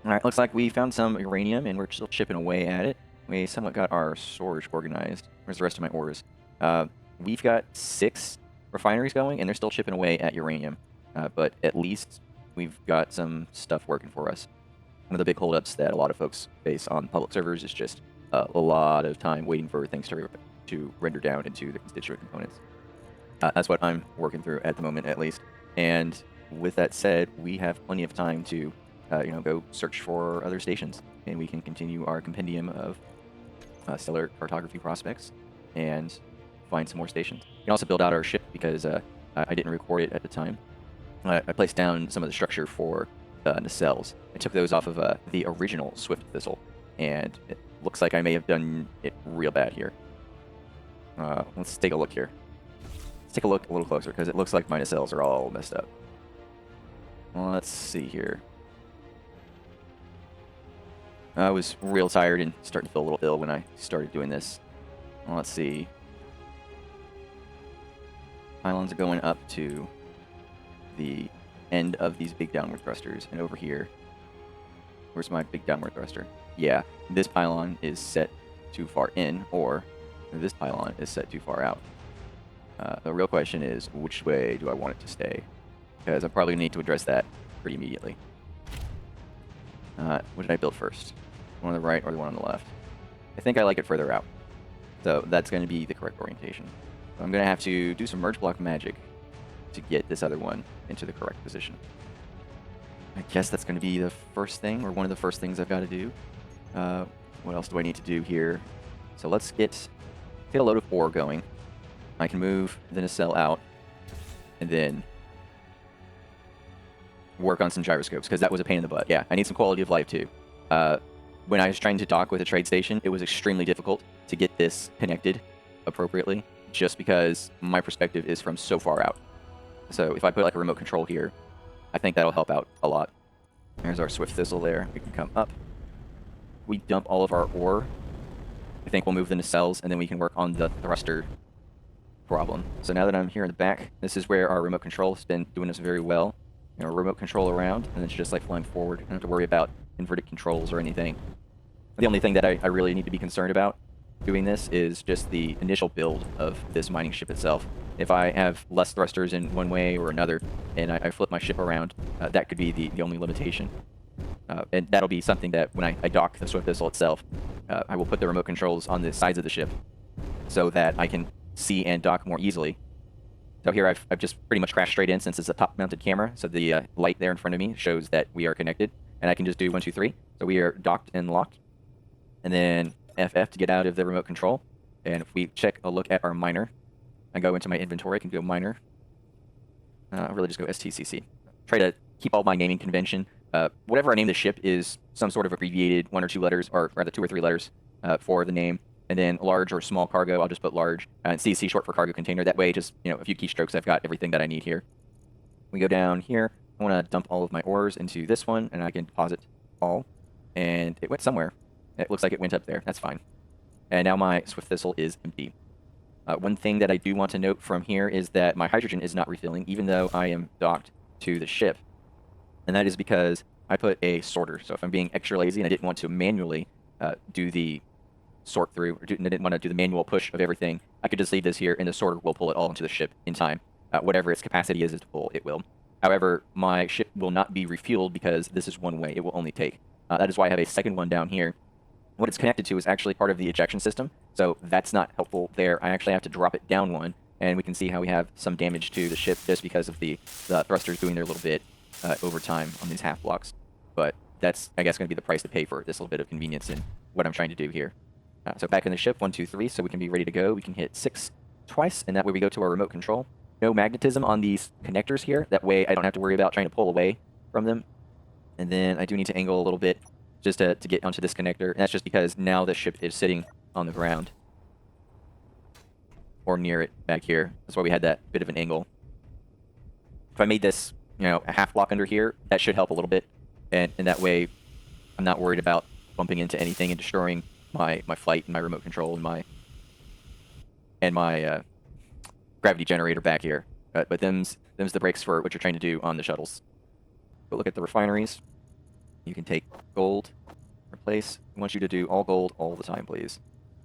Alright, looks like we found some uranium, and we're still chipping away at it. We somewhat got our storage organized. Where's the rest of my ores? We've got 6 refineries going, and they're still chipping away at uranium. But at least we've got some stuff working for us. One of the big holdups that a lot of folks face on public servers is just a lot of time waiting for things to render down into the constituent components. That's what I'm working through at the moment, at least. And with that said, we have plenty of time to, go search for other stations, and we can continue our compendium of stellar cartography prospects and find some more stations. We can also build out our ship because I didn't record it at the time. I placed down some of the structure for nacelles. I took those off of the original Swift Thistle, and it looks like I may have done it real bad here. Let's take a look here. Let's take a look a little closer, because it looks like my nacelles are all messed up. Let's see here. I was real tired and starting to feel a little ill when I started doing this. Let's see. Pylons are going up to the end of these big downward thrusters, and over here, where's my big downward thruster? Yeah, this pylon is set too far in, or this pylon is set too far out. The real question is, which way do I want it to stay? Because I probably need to address that pretty immediately. What did I build first? One on the right or the one on the left? I think I like it further out. So that's going to be the correct orientation. So I'm going to have to do some merge block magic to get this other one into the correct position. I guess that's going to be the first thing, or one of the first things I've got to do. What else do I need to do here? So let's get a load of ore going. I can move the nacelle out, and then work on some gyroscopes, because that was a pain in the butt. Yeah, I need some quality of life too. When I was trying to dock with a trade station, it was extremely difficult to get this connected appropriately, just because my perspective is from so far out. So if I put like a remote control here, I think that'll help out a lot. There's our Swift Thistle there. We can come up. We dump all of our ore. I think we'll move the nacelles, and then we can work on the thruster problem. So now that I'm here in the back, this is where our remote control has been doing us very well. Remote control around, and it's just like flying forward. I don't have to worry about inverted controls or anything. The only thing that I really need to be concerned about doing this is just the initial build of this mining ship itself. If I have less thrusters in one way or another, and I flip my ship around, that could be the only limitation. And that'll be something that when I dock the Swift Thistle itself, I will put the remote controls on the sides of the ship so that I can see and dock more easily. So here I've just pretty much crashed straight in, since it's a top-mounted camera, so the light there in front of me shows that we are connected, and I can just do 1, 2, 3. So we are docked and locked, and then FF to get out of the remote control. And if we check a look at our miner, I go into my inventory, I can go miner. I'll really just go STCC. Try to keep all my naming convention. Whatever I name the ship is some sort of abbreviated 1 or 2 letters, or rather 2 or 3 letters for the name. And then large or small cargo, I'll just put large. And CC short for cargo container. That way, just a few keystrokes, I've got everything that I need here. We go down here. I want to dump all of my ores into this one, and I can deposit all. And it went somewhere. It looks like it went up there. That's fine. And now my Swift Thistle is empty. One thing that I do want to note from here is that my hydrogen is not refilling, even though I am docked to the ship. And that is because I put a sorter. So if I'm being extra lazy and I didn't want to manually do the sort through, or didn't want to do the manual push of everything, I could just leave this here, and the sorter will pull it all into the ship in time. Whatever its capacity is to pull, it will. However, my ship will not be refueled because this is one way. It will only take. That is why I have a second one down here. What it's connected to is actually part of the ejection system, so that's not helpful there. I actually have to drop it down one, and we can see how we have some damage to the ship just because of the thrusters doing their little bit over time on these half blocks. But that's, I guess, going to be the price to pay for this little bit of convenience in what I'm trying to do here. So back in the ship, 1, 2, 3, so we can be ready to go. We can hit 6 twice, and that way we go to our remote control. No magnetism on these connectors here. That way I don't have to worry about trying to pull away from them. And then I do need to angle a little bit just to get onto this connector. And that's just because now the ship is sitting on the ground. Or near it back here. That's why we had that bit of an angle. If I made this, a half block under here, that should help a little bit. And that way I'm not worried about bumping into anything and destroying my flight and my remote control and my gravity generator back here. But them's the brakes for what you're trying to do on the shuttles. But look at the refineries. You can take gold, replace. I want you to do all gold all the time, please.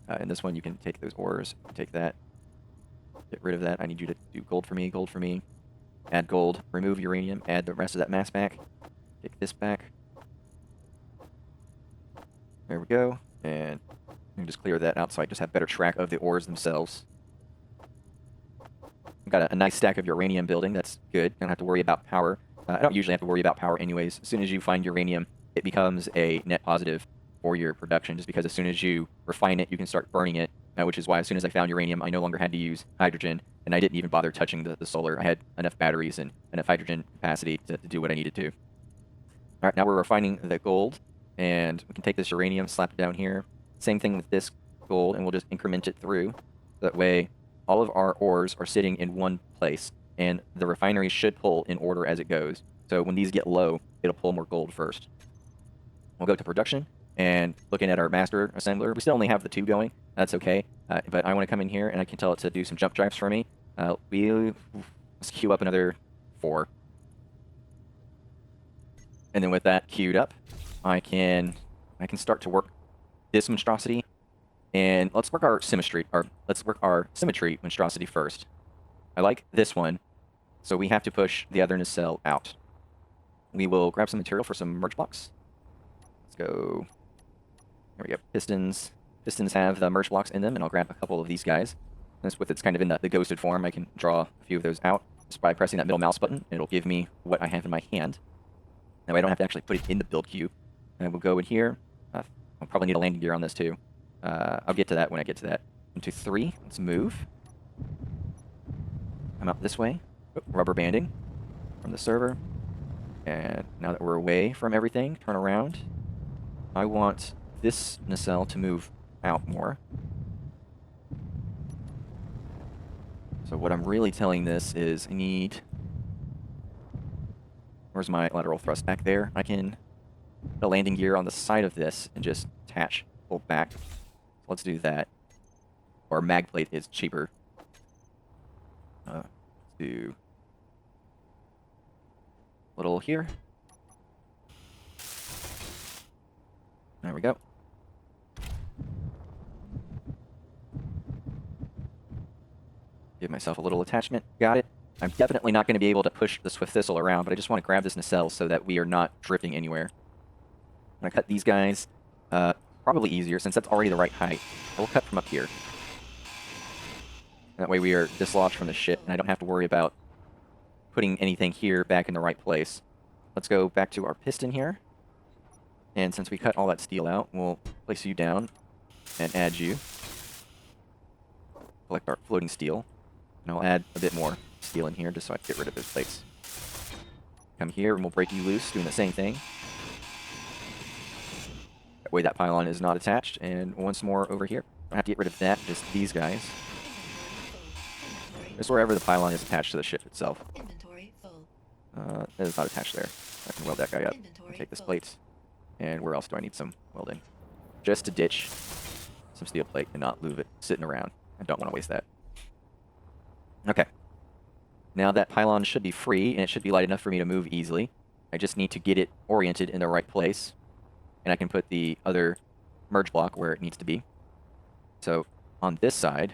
And this one, you can take those ores, take that, get rid of that. I need you to do gold for me, add gold, remove uranium, add the rest of that mass back, take this back. There we go, and you can just clear that out so I just have better track of the ores themselves. I've got a nice stack of uranium building, that's good. Don't have to worry about power. I don't usually have to worry about power anyways. As soon as you find uranium, it becomes a net positive for your production, just because as soon as you refine it, you can start burning it, which is why as soon as I found uranium, I no longer had to use hydrogen, and I didn't even bother touching the solar. I had enough batteries and enough hydrogen capacity to do what I needed to. All right, now we're refining the gold, and we can take this uranium, slap it down here. Same thing with this gold, and we'll just increment it through. That way, all of our ores are sitting in one place, and the refinery should pull in order as it goes. So when these get low, it'll pull more gold first. We'll go to production, and looking at our master assembler, we still only have the 2 going. That's okay, but I want to come in here, and I can tell it to do some jump drives for me. Let's queue up another 4. And then with that queued up, I can start to work this monstrosity, and let's work our symmetry, monstrosity first. I like this one, so we have to push the other nacelle out. We will grab some material for some merge blocks. Let's go. There we go. Pistons. Pistons have the merge blocks in them, and I'll grab a couple of these guys. And with it's kind of in the ghosted form, I can draw a few of those out just by pressing that middle mouse button. It'll give me what I have in my hand. That way I don't have to actually put it in the build queue. And we'll go in here. I'll probably need a landing gear on this too. I'll get to that when I get to that. 1, 2, 3. Let's move. Come out this way. Rubber banding from the server. And now that we're away from everything, turn around. I want this nacelle to move out more. So what I'm really telling this is I need... Where's my lateral thrust? Back there. I can put a landing gear on the side of this and just attach, pull back. So let's do that. Or mag plate is cheaper. Let's do a little here. There we go. Give myself a little attachment. Got it. I'm definitely not going to be able to push the Swift Thistle around, but I just want to grab this nacelle so that we are not drifting anywhere. I'm going to cut these guys. Probably easier, since that's already the right height. We'll cut from up here. That way we are dislodged from the ship, and I don't have to worry about putting anything here back in the right place. Let's go back to our piston here. And since we cut all that steel out, we'll place you down and add you. Collect our floating steel. And I'll add a bit more steel in here just so I can get rid of those plates. Come here and we'll break you loose, doing the same thing. That way that pylon is not attached. And once more over here. I have to get rid of that, just these guys. Just wherever the pylon is attached to the ship itself. That is not attached there. I can weld that guy up. I'll take this plate. And where else do I need some welding? Just to ditch some steel plate and not leave it sitting around. I don't want to waste that. Okay. Now that pylon should be free, and it should be light enough for me to move easily. I just need to get it oriented in the right place. And I can put the other merge block where it needs to be. So, on this side,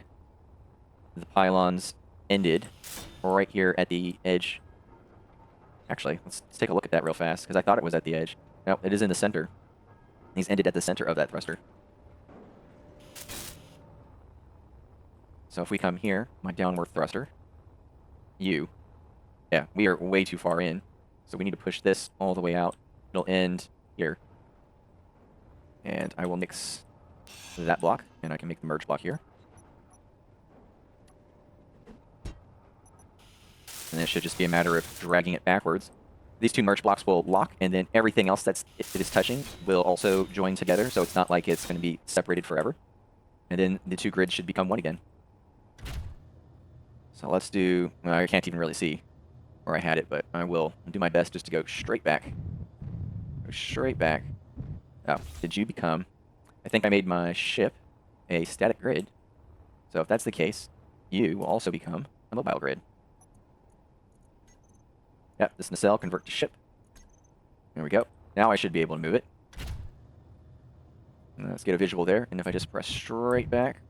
the pylons ended right here at the edge. Actually, let's take a look at that real fast, because I thought it was at the edge. No, it is in the center. He's ended at the center of that thruster. So if we come here, my downward thruster, yeah, we are way too far in. So we need to push this all the way out. It'll end here. And I will mix that block, and I can make the merge block here. And it should just be a matter of dragging it backwards. These 2 merge blocks will lock, and then everything else that it is touching will also join together, so it's not like it's going to be separated forever. And then the 2 grids should become one again. So let's do... Well, I can't even really see where I had it, but I will do my best just to go straight back. Go straight back. Oh, did you become... I think I made my ship a static grid. So if that's the case, you will also become a mobile grid. Yep, this nacelle convert to ship. There we go. Now I should be able to move it. Let's get a visual there, and if I just press straight back,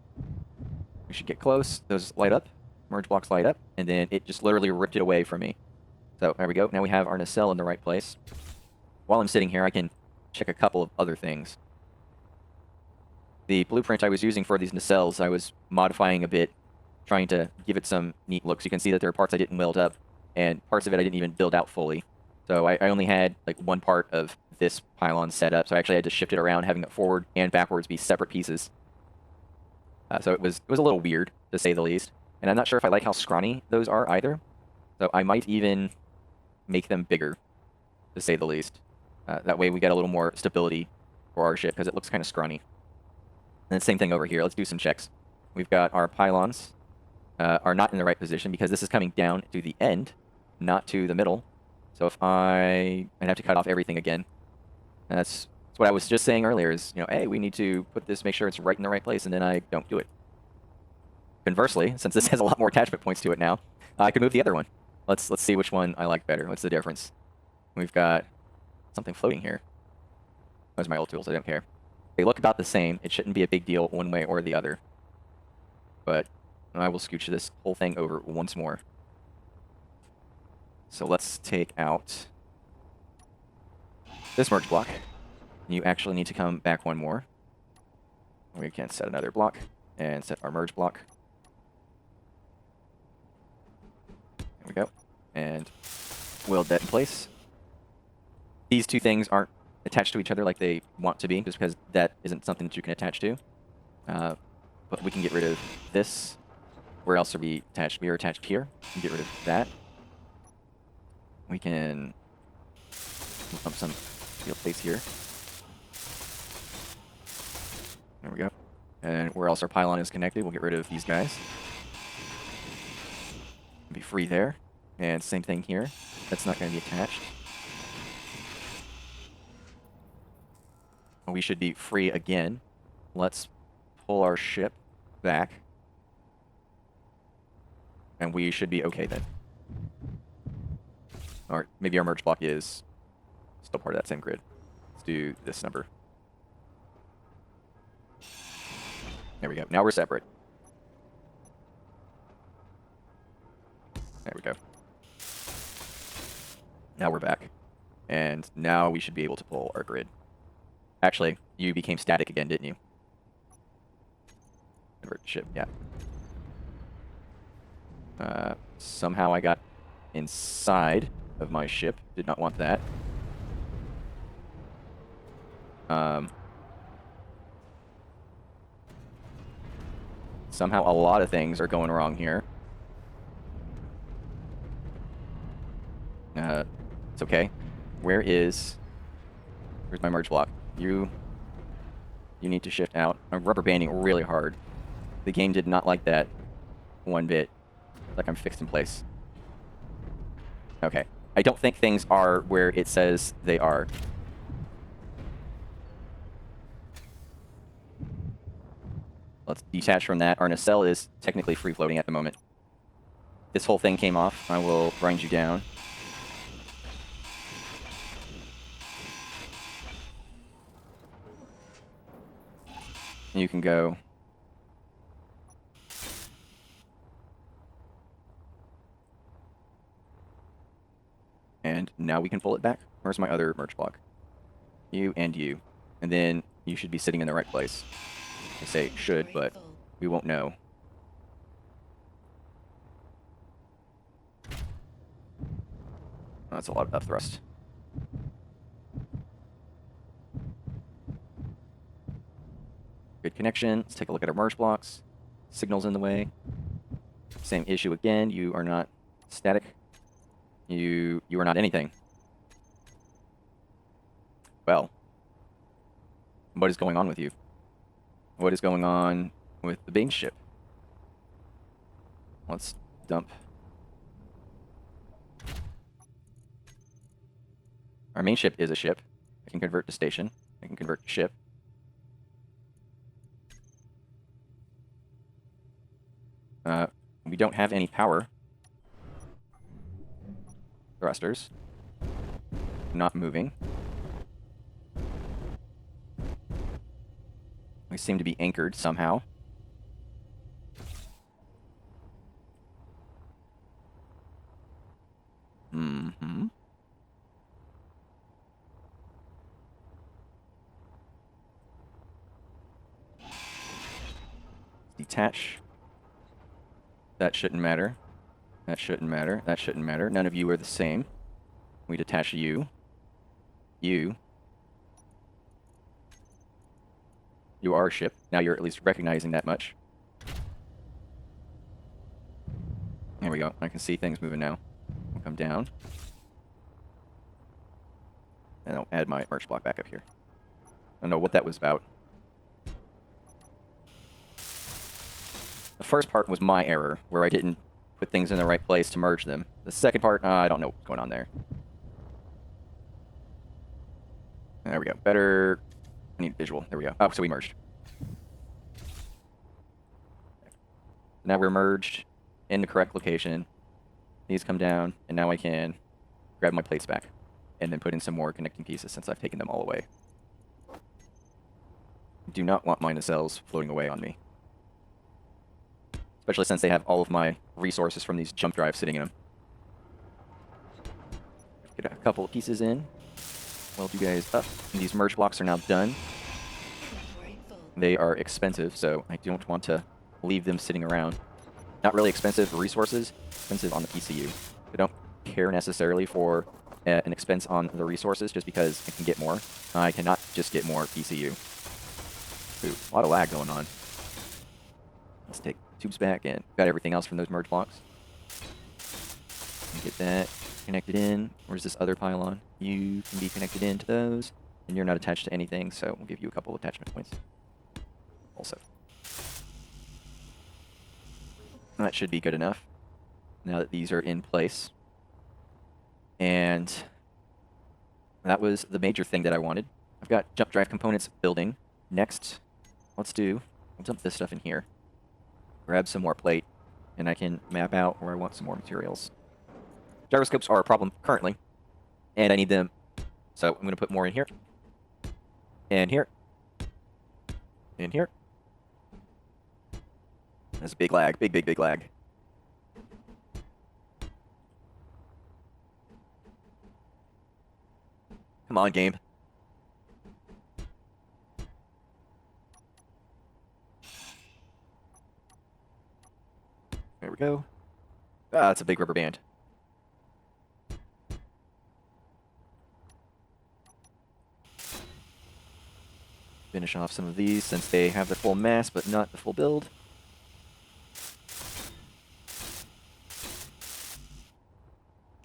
we should get close. Those light up, merge blocks light up, and then it just literally ripped it away from me. So there we go. Now we have our nacelle in the right place. While I'm sitting here, I can check a couple of other things. The blueprint I was using for these nacelles, I was modifying a bit, trying to give it some neat looks. You can see that there are parts I didn't weld up, and parts of it I didn't even build out fully. So I only had like one part of this pylon set up, so I actually had to shift it around, having it forward and backwards be separate pieces. So it was a little weird, to say the least. And I'm not sure if I like how scrawny those are either. So I might even make them bigger, to say the least. That way we get a little more stability for our ship, because it looks kind of scrawny. And the same thing over here. Let's do some checks. We've got our pylons are not in the right position, because this is coming down to the end, not to the middle. So if I'd have to cut off everything again. That's what I was just saying earlier is, you know, hey, we need to put this, make sure it's right in the right place, and then I don't do it. Conversely, since this has a lot more attachment points to it now, I could move the other one. Let's see which one I like better. What's the difference? We've got something floating here. Those are my old tools. I don't care. They look about the same. It shouldn't be a big deal one way or the other. But I will scooch this whole thing over once more. So let's take out this merge block. You actually need to come back one more. We can set another block and set our merge block. There we go. And weld that in place. These two things aren't attached to each other like they want to be, just because that isn't something that you can attach to. But we can get rid of this. Where else are we attached? We are attached here. We can get rid of that. We can bump some steel plates here. There we go. And where else our pylon is connected, we'll get rid of these guys. Be free there. And same thing here. That's not going to be attached. We should be free again. Let's pull our ship back. And we should be okay then. Or maybe our merge block is still part of that same grid. Let's do this number. There we go. Now we're separate. There we go. Now we're back. And now we should be able to pull our grid. Actually, you became static again, didn't you? Convert ship, yeah. Somehow I got inside of my ship. Did not want that. Somehow a lot of things are going wrong here. It's okay. Where's my merge block? You need to shift out. I'm rubber banding really hard. The game did not like that one bit. Like I'm fixed in place. Okay. I don't think things are where it says they are. Let's detach from that. Our nacelle is technically free floating at the moment. This whole thing came off. I will grind you down. You can go. And now we can pull it back. Where's my other merge block? You and you. And then you should be sitting in the right place. I say should, but we won't know. That's a lot of up thrust. Good connection. Let's take a look at our merge blocks. Signal's in the way. Same issue again. You are not static. You are not anything. Well, what is going on with you? What is going on with the base ship? Let's dump. Our main ship is a ship. I can convert to station. I can convert to ship. We don't have any power. Thrusters. Not moving. We seem to be anchored somehow. Mm-hmm. Detach. That shouldn't matter. That shouldn't matter. That shouldn't matter. None of you are the same. We detach you. You. You are a ship. Now you're at least recognizing that much. There we go. I can see things moving now. I'll come down. And I'll add my merge block back up here. I don't know what that was about. The first part was my error, where I didn't put things in the right place to merge them. The second part, I don't know what's going on there. There we go. Better... I need visual. There we go. Oh, so we merged. Now we're merged in the correct location. These come down, and now I can grab my plates back and then put in some more connecting pieces since I've taken them all away. Do not want my nacelles floating away on me. Especially since they have all of my resources from these jump drives sitting in them. Get a couple of pieces in. Weld you guys up. And these merge blocks are now done. They are expensive, so I don't want to leave them sitting around. Not really expensive resources, expensive on the PCU. I don't care necessarily for an expense on the resources just because I can get more. I cannot just get more PCU. Ooh, a lot of lag going on. Let's take tubes back and got everything else from those merge blocks. Get that connected in. Where's this other pylon? You can be connected into those, and you're not attached to anything, so we'll give you a couple attachment points. Also. That should be good enough now that these are in place. And that was the major thing that I wanted. I've got jump drive components building. Next, we'll dump this stuff in here. Grab some more plate, and I can map out where I want some more materials. Gyroscopes are a problem currently, and I need them. So I'm going to put more in here. And here. In here. That's a big lag. Big lag. Come on, game. There we go. Ah, that's a big rubber band. Finish off some of these since they have the full mass, but not the full build.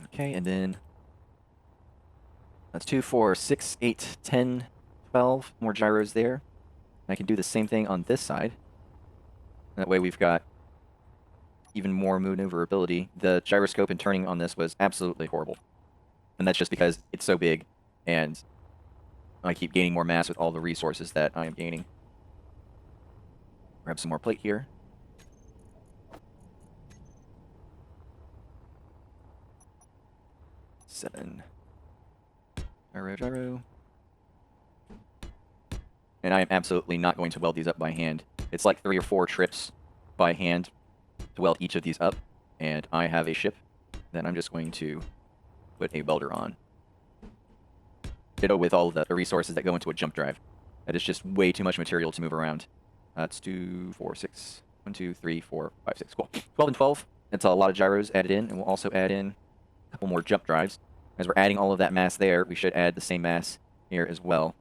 Okay, and then that's 2, 4, 6, 8, 10, 12 more gyros there. I can do the same thing on this side. That way we've got even more maneuverability. The gyroscope and turning on this was absolutely horrible. And that's just because it's so big, and I keep gaining more mass with all the resources that I am gaining. Grab some more plate here. Seven. Gyro. And I am absolutely not going to weld these up by hand. It's like 3 or 4 trips by hand to weld each of these up. And I have a ship that I'm just going to put a welder on. Ditto with all of the resources that go into a jump drive. That is just way too much material to move around. That's 2, 4, 6. 1, 2, 3, 4, 5, 6. Cool. 12 and 12. That's a lot of gyros added in. And we'll also add in a couple more jump drives. As we're adding all of that mass there, we should add the same mass here as well.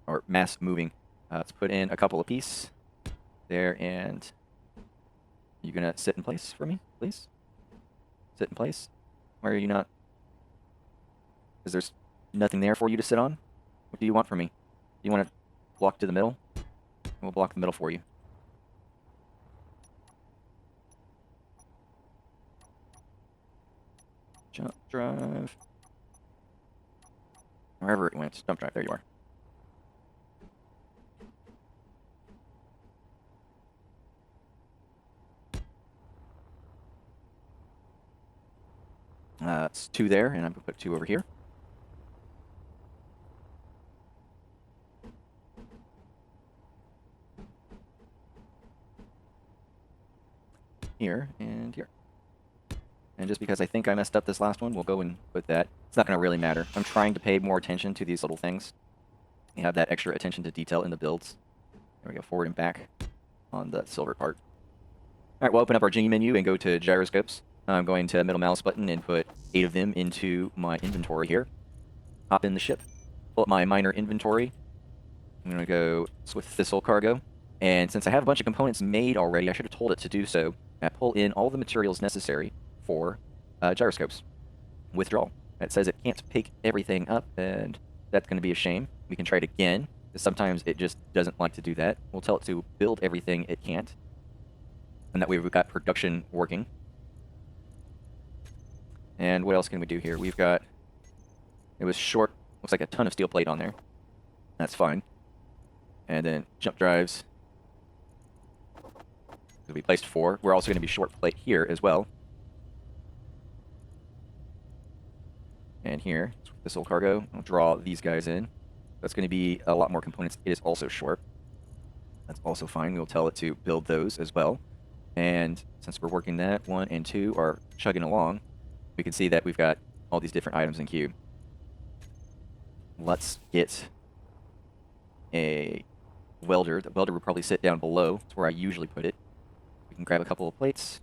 Or mass moving. Let's put in a couple of pieces there, and you gonna sit in place for me, please? Sit in place. Why are you not? Is there nothing there for you to sit on? What do you want from me? Do you want to block to the middle? We'll block the middle for you. Jump drive. Wherever it went. Jump drive. There you are. It's 2 there, and I'm going to put 2 over here. here and here. And just because I think I messed up this last one, we'll go and put that. It's not going to really matter. I'm trying to pay more attention to these little things. You have that extra attention to detail in the builds. There we go, forward and back on the silver part. All right, we'll open up our Genie menu and go to gyroscopes. I'm going to middle mouse button and put 8 of them into my inventory here. Hop in the ship, pull up my minor inventory. I'm going to go Swift Thistle cargo. And since I have a bunch of components made already, I should have told it to do so. I pull in all the materials necessary for gyroscopes. Withdrawal. It says it can't pick everything up, and that's going to be a shame. We can try it again, because sometimes it just doesn't like to do that. We'll tell it to build everything it can't. And that way we've got production working. And what else can we do here? We've got... It was short. Looks like a ton of steel plate on there. That's fine. And then jump drives. We placed 4. We're also going to be short plate here as well. And here, this little cargo, I'll draw these guys in. That's going to be a lot more components. It is also short. That's also fine. We'll tell it to build those as well. And since we're working that, 1 and 2 are chugging along, we can see that we've got all these different items in queue. Let's get a welder. The welder will probably sit down below. That's where I usually put it. We can grab a couple of plates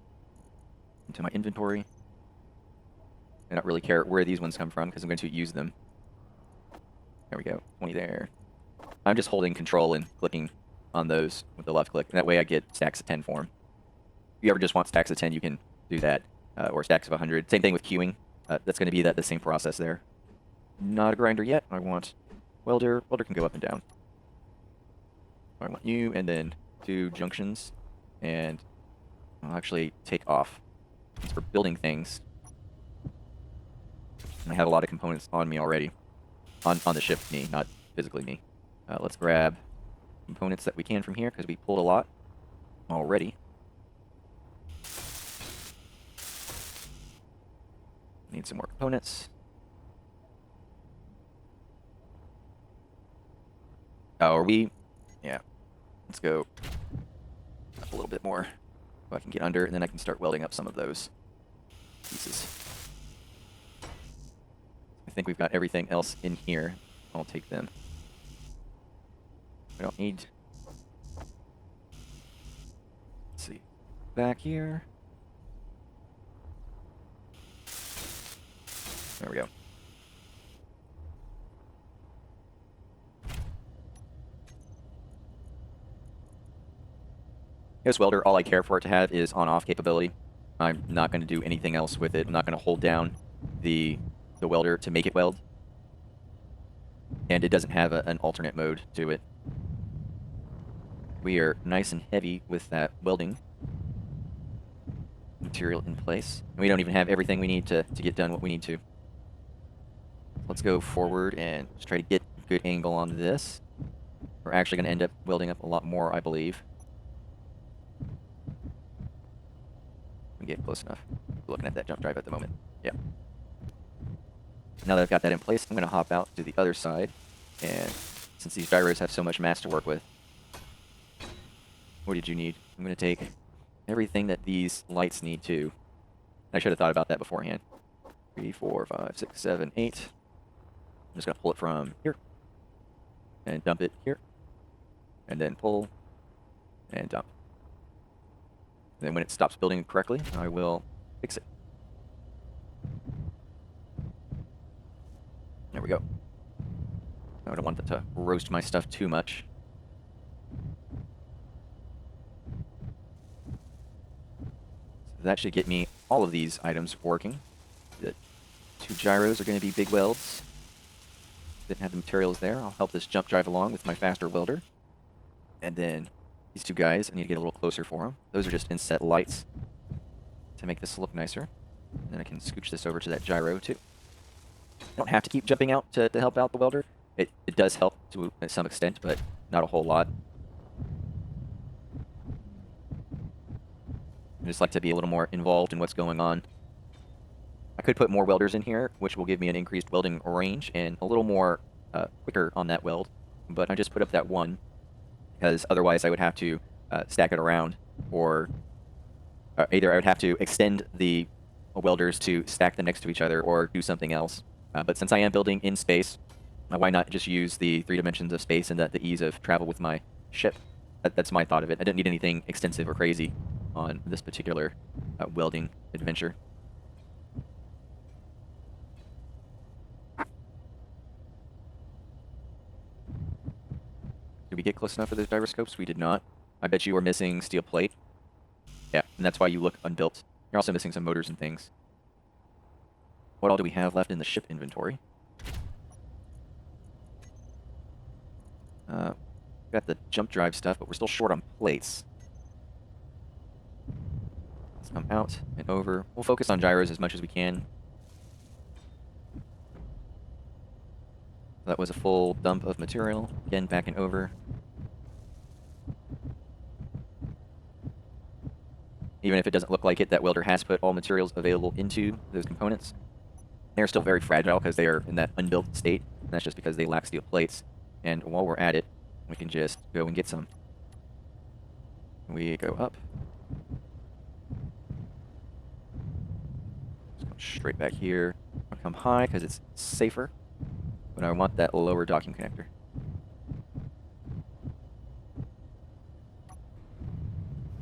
into my inventory. I don't really care where these ones come from because I'm going to use them. There we go. 20 there. I'm just holding control and clicking on those with the left click. That way I get stacks of 10 for them. If you ever just want stacks of 10, you can do that. Or stacks of 100. Same thing with queuing. That's going to be the same process there. Not a grinder yet. I want welder. Welder can go up and down. I want you, and then 2 junctions. And I'll actually take off. Since we're building things. I have a lot of components on me already. On the ship, me, not physically me. Let's grab components that we can from here, because we pulled a lot already. Need some more components. Oh, are we? Yeah. Let's go up a little bit more. So I can get under, and then I can start welding up some of those pieces. I think we've got everything else in here. I'll take them. We don't need... Let's see. Back here. There we go. This welder, all I care for it to have is on-off capability. I'm not going to do anything else with it. I'm not going to hold down the welder to make it weld. And it doesn't have an alternate mode to it. We are nice and heavy with that welding material in place. And we don't even have everything we need to get done what we need to. Let's go forward and just try to get a good angle on this. We're actually going to end up welding up a lot more, I believe. We get close enough. We're looking at that jump drive at the moment. Yeah. Now that I've got that in place, I'm going to hop out to the other side. And since these gyros have so much mass to work with, what did you need? I'm going to take everything that these lights need too. I should have thought about that beforehand. 3, 4, 5, 6, 7, 8. I'm just going to pull it from here. And dump it here. And then pull. And dump. And then when it stops building correctly, I will fix it. There we go. I don't want that to roast my stuff too much. So that should get me all of these items working. The 2 gyros are going to be big welds. Didn't have the materials there. I'll help this jump drive along with my faster welder. And then these 2 guys, I need to get a little closer for them. Those are just inset lights to make this look nicer. And then I can scooch this over to that gyro too. I don't have to keep jumping out to help out the welder. It does help to some extent, but not a whole lot. I just like to be a little more involved in what's going on. I could put more welders in here, which will give me an increased welding range and a little more quicker on that weld. But I just put up that 1, because otherwise I would have to stack it around or Either I would have to extend the welders to stack them next to each other or do something else. But since I am building in space, why not just use the 3 dimensions of space and the ease of travel with my ship? That's my thought of it. I didn't need anything extensive or crazy on this particular welding adventure. Did we get close enough for those gyroscopes? We did not. I bet you were missing steel plate. Yeah, and that's why you look unbuilt. You're also missing some motors and things. What all do we have left in the ship inventory? Got the jump drive stuff, but we're still short on plates. Let's come out and over. We'll focus on gyros as much as we can. That was a full dump of material. Again, back and over. Even if it doesn't look like it, that welder has put all materials available into those components. They're still very fragile because they are in that unbuilt state. And that's just because they lack steel plates. And while we're at it, we can just go and get some. We go up. Just come straight back here. I'll come high because it's safer. But I want that lower docking connector.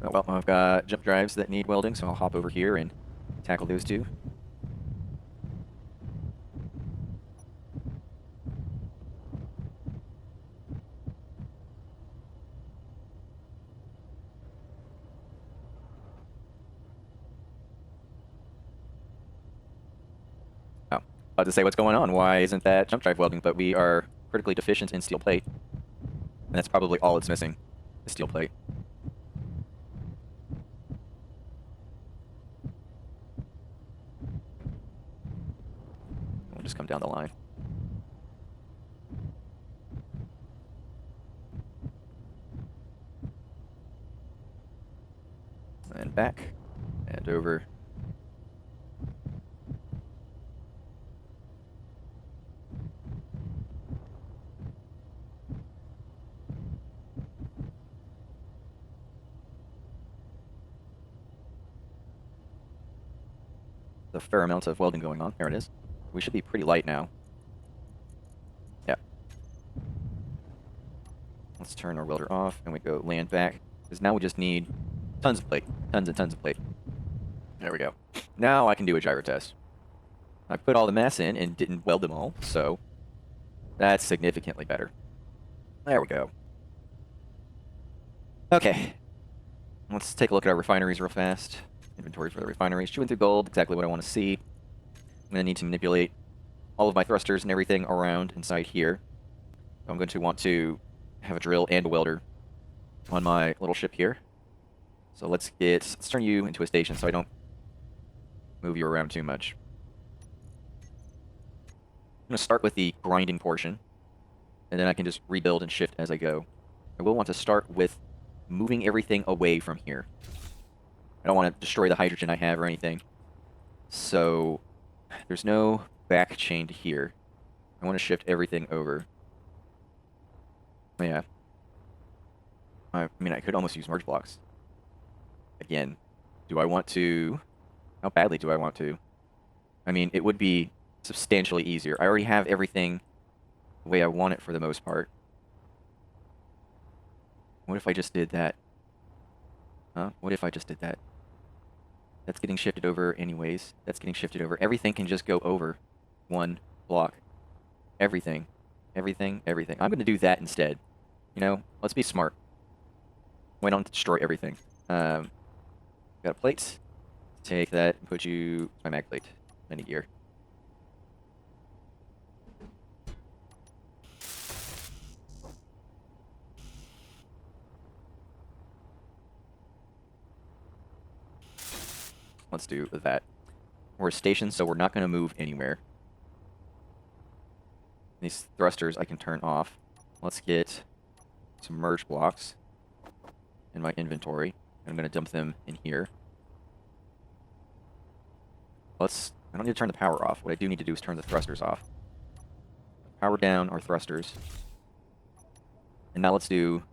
Oh, well, I've got jump drives that need welding, so I'll hop over here and tackle those two. Oh, about to say what's going on. Why isn't that jump drive welding? But we are critically deficient in steel plate. And that's probably all it's missing, is steel plate. We'll just come down the line. And back, and over. A fair amount of welding going on. There it is. We should be pretty light now. Yeah. Let's turn our welder off, and we go land back. Because now we just need tons of plate. Tons and tons of plate. There we go. Now I can do a gyro test. I put all the mass in and didn't weld them all, so that's significantly better. There we go. Okay. Let's take a look at our refineries real fast. Inventory for the refineries. Chewing through gold, exactly what I want to see. I'm going to need to manipulate all of my thrusters and everything around inside here. So I'm going to want to have a drill and a welder on my little ship here. So let's turn you into a station so I don't move you around too much. I'm going to start with the grinding portion, and then I can just rebuild and shift as I go. I will want to start with moving everything away from here. I don't want to destroy the hydrogen I have or anything. So there's no back chain to here. I want to shift everything over. Yeah. I mean, I could almost use merge blocks. Again, do I want to... How badly do I want to? I mean, it would be substantially easier. I already have everything the way I want it for the most part. What if I just did that? Huh? What if I just did that? That's getting shifted over anyways. That's getting shifted over. Everything can just go over one block. Everything. Everything. Everything. I'm going to do that instead. You know, let's be smart. Why don't destroy everything? Got a plate. Take that and put you... my mag plate. Mini gear. Let's do that. We're stationed, so we're not going to move anywhere. These thrusters I can turn off. Let's get some merge blocks in my inventory. I'm going to dump them in here. I don't need to turn the power off. What I do need to do is turn the thrusters off. Power down our thrusters. And now let's do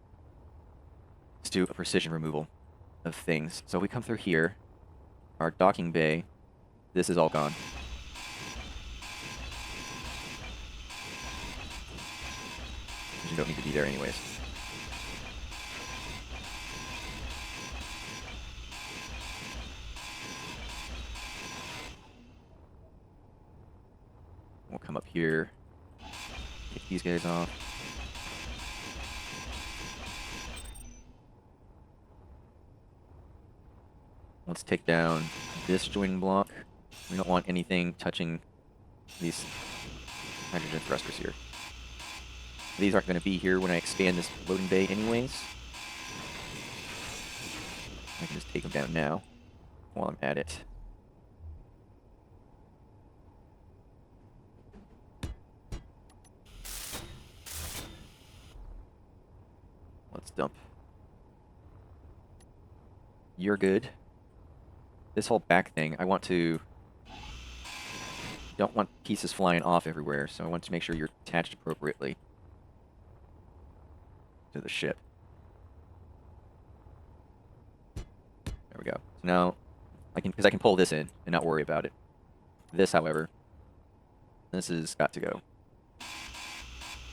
a precision removal of things. So we come through here. our docking bay, this is all gone. You don't need to be there anyways. We'll come up here, take these guys off. Let's take down this joining block. We don't want anything touching these hydrogen thrusters here. These aren't going to be here when I expand this loading bay anyways. I can just take them down now while I'm at it. Let's dump. You're good. This whole back thing, I want to... don't want pieces flying off everywhere, so I want to make sure you're attached appropriately to the ship. There we go. So now, because I can pull this in and not worry about it. This, however, this has got to go.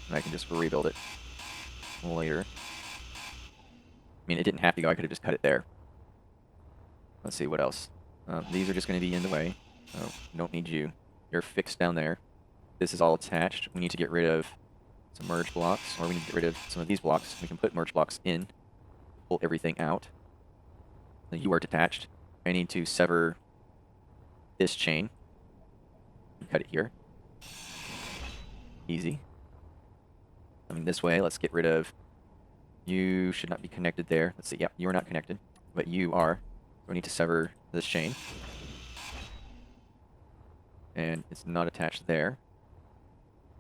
And I can just rebuild it later. I mean, it didn't have to go, I could have just cut it there. Let's see, what else? These are just going to be in the way. Oh, don't need you. You're fixed down there. This is all attached. We need to get rid of some merge blocks, or we need to get rid of some of these blocks. We can put merge blocks in, pull everything out. You are detached. I need to sever this chain. Cut it here. Easy. Coming this way, let's get rid of... You should not be connected there. Let's see, yeah, you are not connected, but you are. We need to sever this chain. And it's not attached there.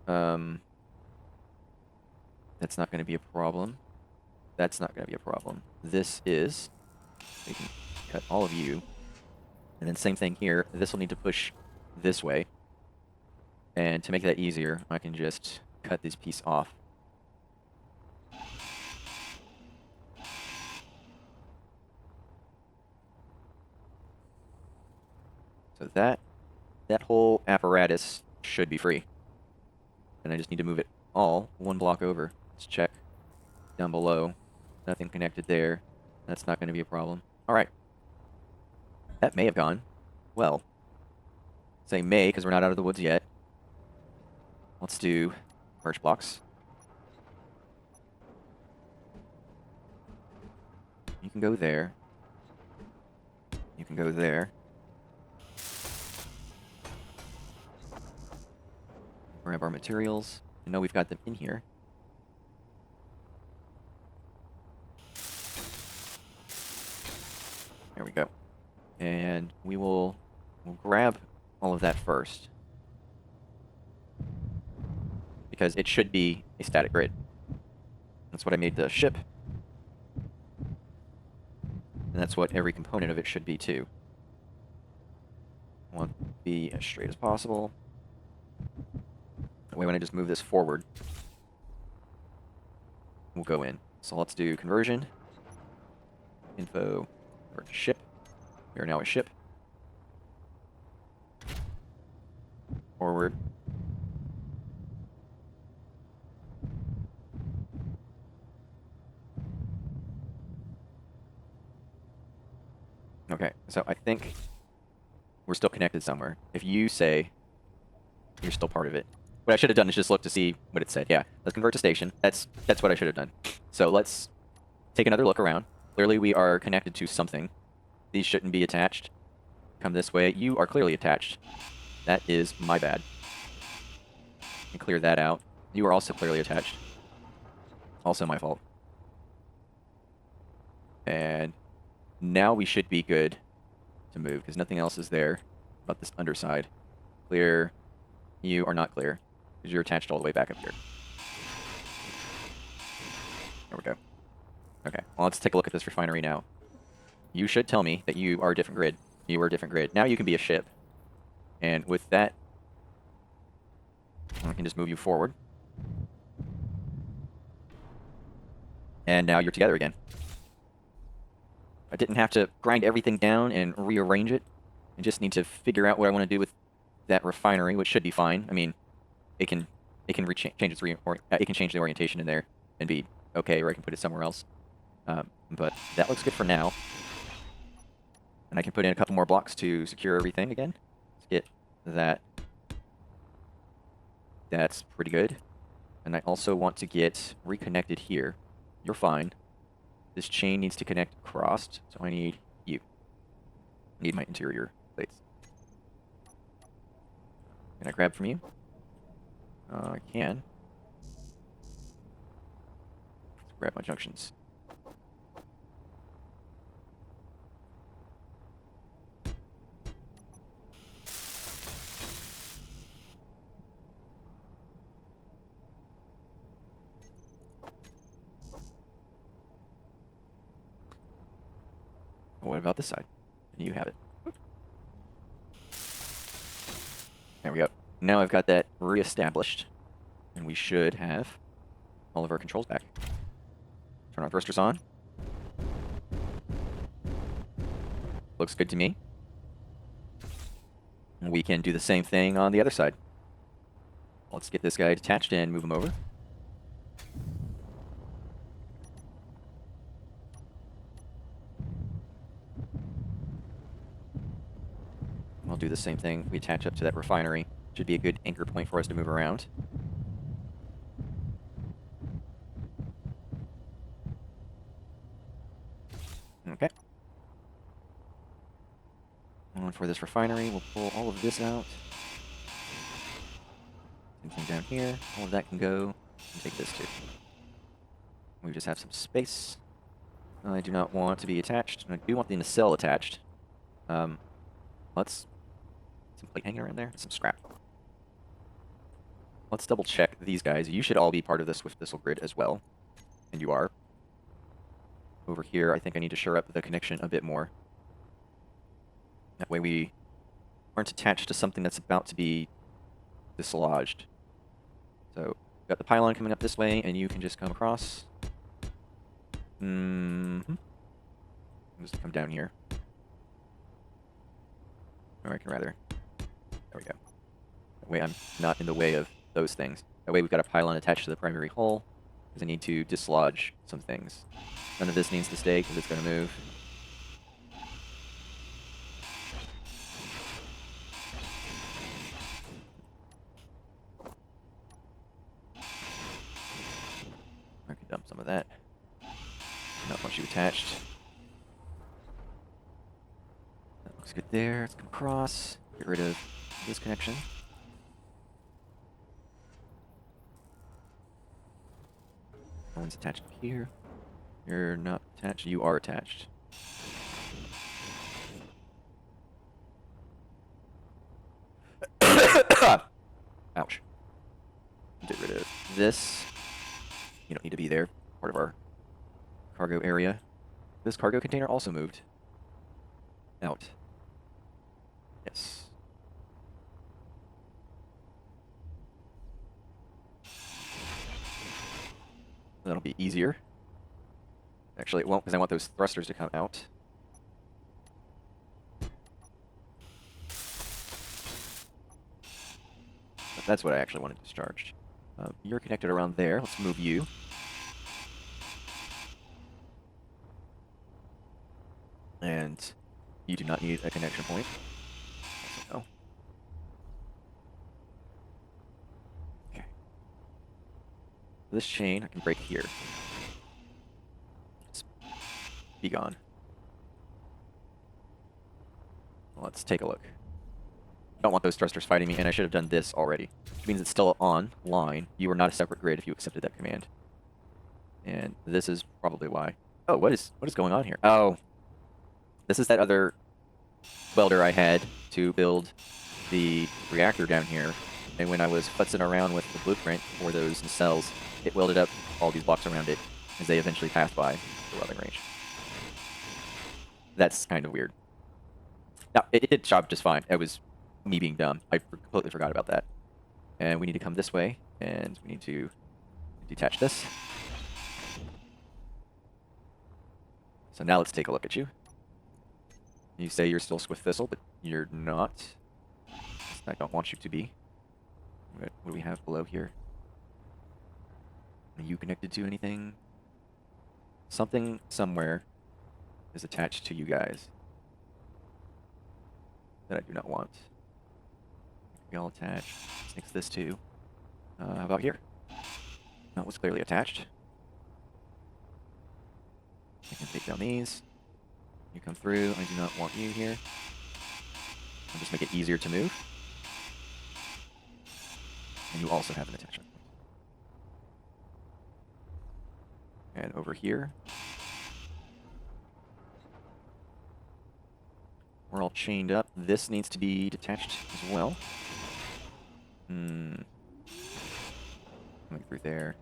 That's not going to be a problem. That's not going to be a problem. This is... We can cut all of you. And then same thing here. This will need to push this way. And to make that easier, I can just cut this piece off. So that whole apparatus should be free. And I just need to move it all one block over. Let's check down below. Nothing connected there. That's not going to be a problem. All right. That may have gone well. Say may because we're not out of the woods yet. Let's do merge blocks. You can go there. You can go there. Grab our materials. I know we've got them in here. There we go. And we'll grab all of that first. Because it should be a static grid. That's what I made the ship. And that's what every component of it should be too. I want to be as straight as possible. That way when I just move this forward, we'll go in. So let's do conversion. Info, convert to ship. We are now a ship. Forward. Okay, so I think we're still connected somewhere. If you say you're still part of it. What I should have done is just look to see what it said. Yeah, let's convert to station. That's what I should have done. So let's take another look around. Clearly we are connected to something. These shouldn't be attached. Come this way. You are clearly attached. That is my bad. And clear that out. You are also clearly attached. Also my fault. And now we should be good to move, because nothing else is there about this underside. Clear. You are not clear, because you're attached all the way back up here. There we go. Okay, well, let's take a look at this refinery now. You should tell me that you are a different grid. You are a different grid. Now you can be a ship. And with that, I can just move you forward. And now you're together again. I didn't have to grind everything down and rearrange it. I just need to figure out what I want to do with that refinery, which should be fine. I mean, it can change its it can change the orientation in there and be okay, or I can put it somewhere else. But that looks good for now. And I can put in a couple more blocks to secure everything again. Let's get that. That's pretty good. And I also want to get reconnected here. You're fine. This chain needs to connect across, so I need you. I need my interior plates. Can I grab from you? I can. Let's grab my junctions. What about this side? You have it. There we go. Now I've got that re-established, and we should have all of our controls back. Turn our thrusters on. Looks good to me. And we can do the same thing on the other side. Let's get this guy detached and move him over. We'll do the same thing. We attach up to that refinery. Should be a good anchor point for us to move around. Okay. And for this refinery, we'll pull all of this out. Same thing down here. All of that can go. And take this too. We just have some space. I do not want to be attached. I do want the nacelle attached. Let's... Some plate hanging around there. Some scrap. Let's double check these guys. You should all be part of the Swift Missile grid as well. And you are. Over here, I think I need to shore up the connection a bit more. That way we aren't attached to something that's about to be dislodged. So, we've got the pylon coming up this way, and you can just come across. Just come down here. Or I can rather... There we go. That way I'm not in the way of those things. That way we've got a pylon attached to the primary hull, because I need to dislodge some things. None of this needs to stay, because it's going to move. I can dump some of that. Not much you attached. That looks good there. Let's come across. Get rid of this connection. No one's attached here. You're not attached. You are attached. Ouch. Get rid of this. You don't need to be there. Part of our cargo area. This cargo container also moved out. Yes. That'll be easier. Actually, it won't, because I want those thrusters to come out. But that's what I actually wanted discharged. You're connected around there. Let's move you. And you do not need a connection point. Also, no. Okay. This chain I can break here. Just be gone. Let's take a look. I don't want those thrusters fighting me, and I should have done this already. Which means it's still online. You are not a separate grid if you accepted that command. And this is probably why. Oh, what is going on here? Oh. This is that other welder I had to build the reactor down here. And when I was futzing around with the blueprint for those nacelles, it welded up all these blocks around it as they eventually passed by the welding range. That's kind of weird. Now, it did job just fine. It was me being dumb. I completely forgot about that. And we need to come this way, and we need to detach this. So now let's take a look at you. You say you're still Swift Thistle, but you're not. I don't want you to be. What do we have below here? Are you connected to anything? Something somewhere is attached to you guys that I do not want. We all attach. Let's mix this too. How about here? That was clearly attached. I can take down these. You come through. I do not want you here. I'll just make it easier to move. And you also have an attachment. And over here, we're all chained up. This needs to be detached as well. Coming through there.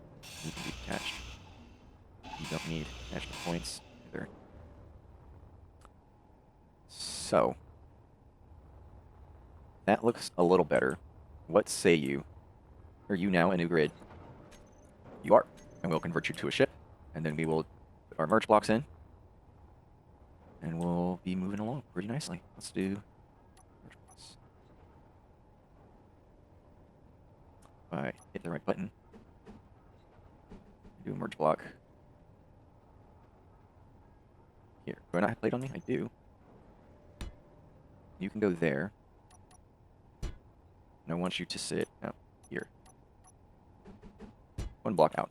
You can be detached. You don't need attachment points either. So, that looks a little better. What say you? Are you now a new grid? You are. And we'll convert you to a ship. And then we will put our merge blocks in. And we'll be moving along pretty nicely. Let's do merge blocks. If I hit the right button. Do a merge block. Here. Do I not have plate on me? I do. You can go there. And I want you to sit out here. One block out.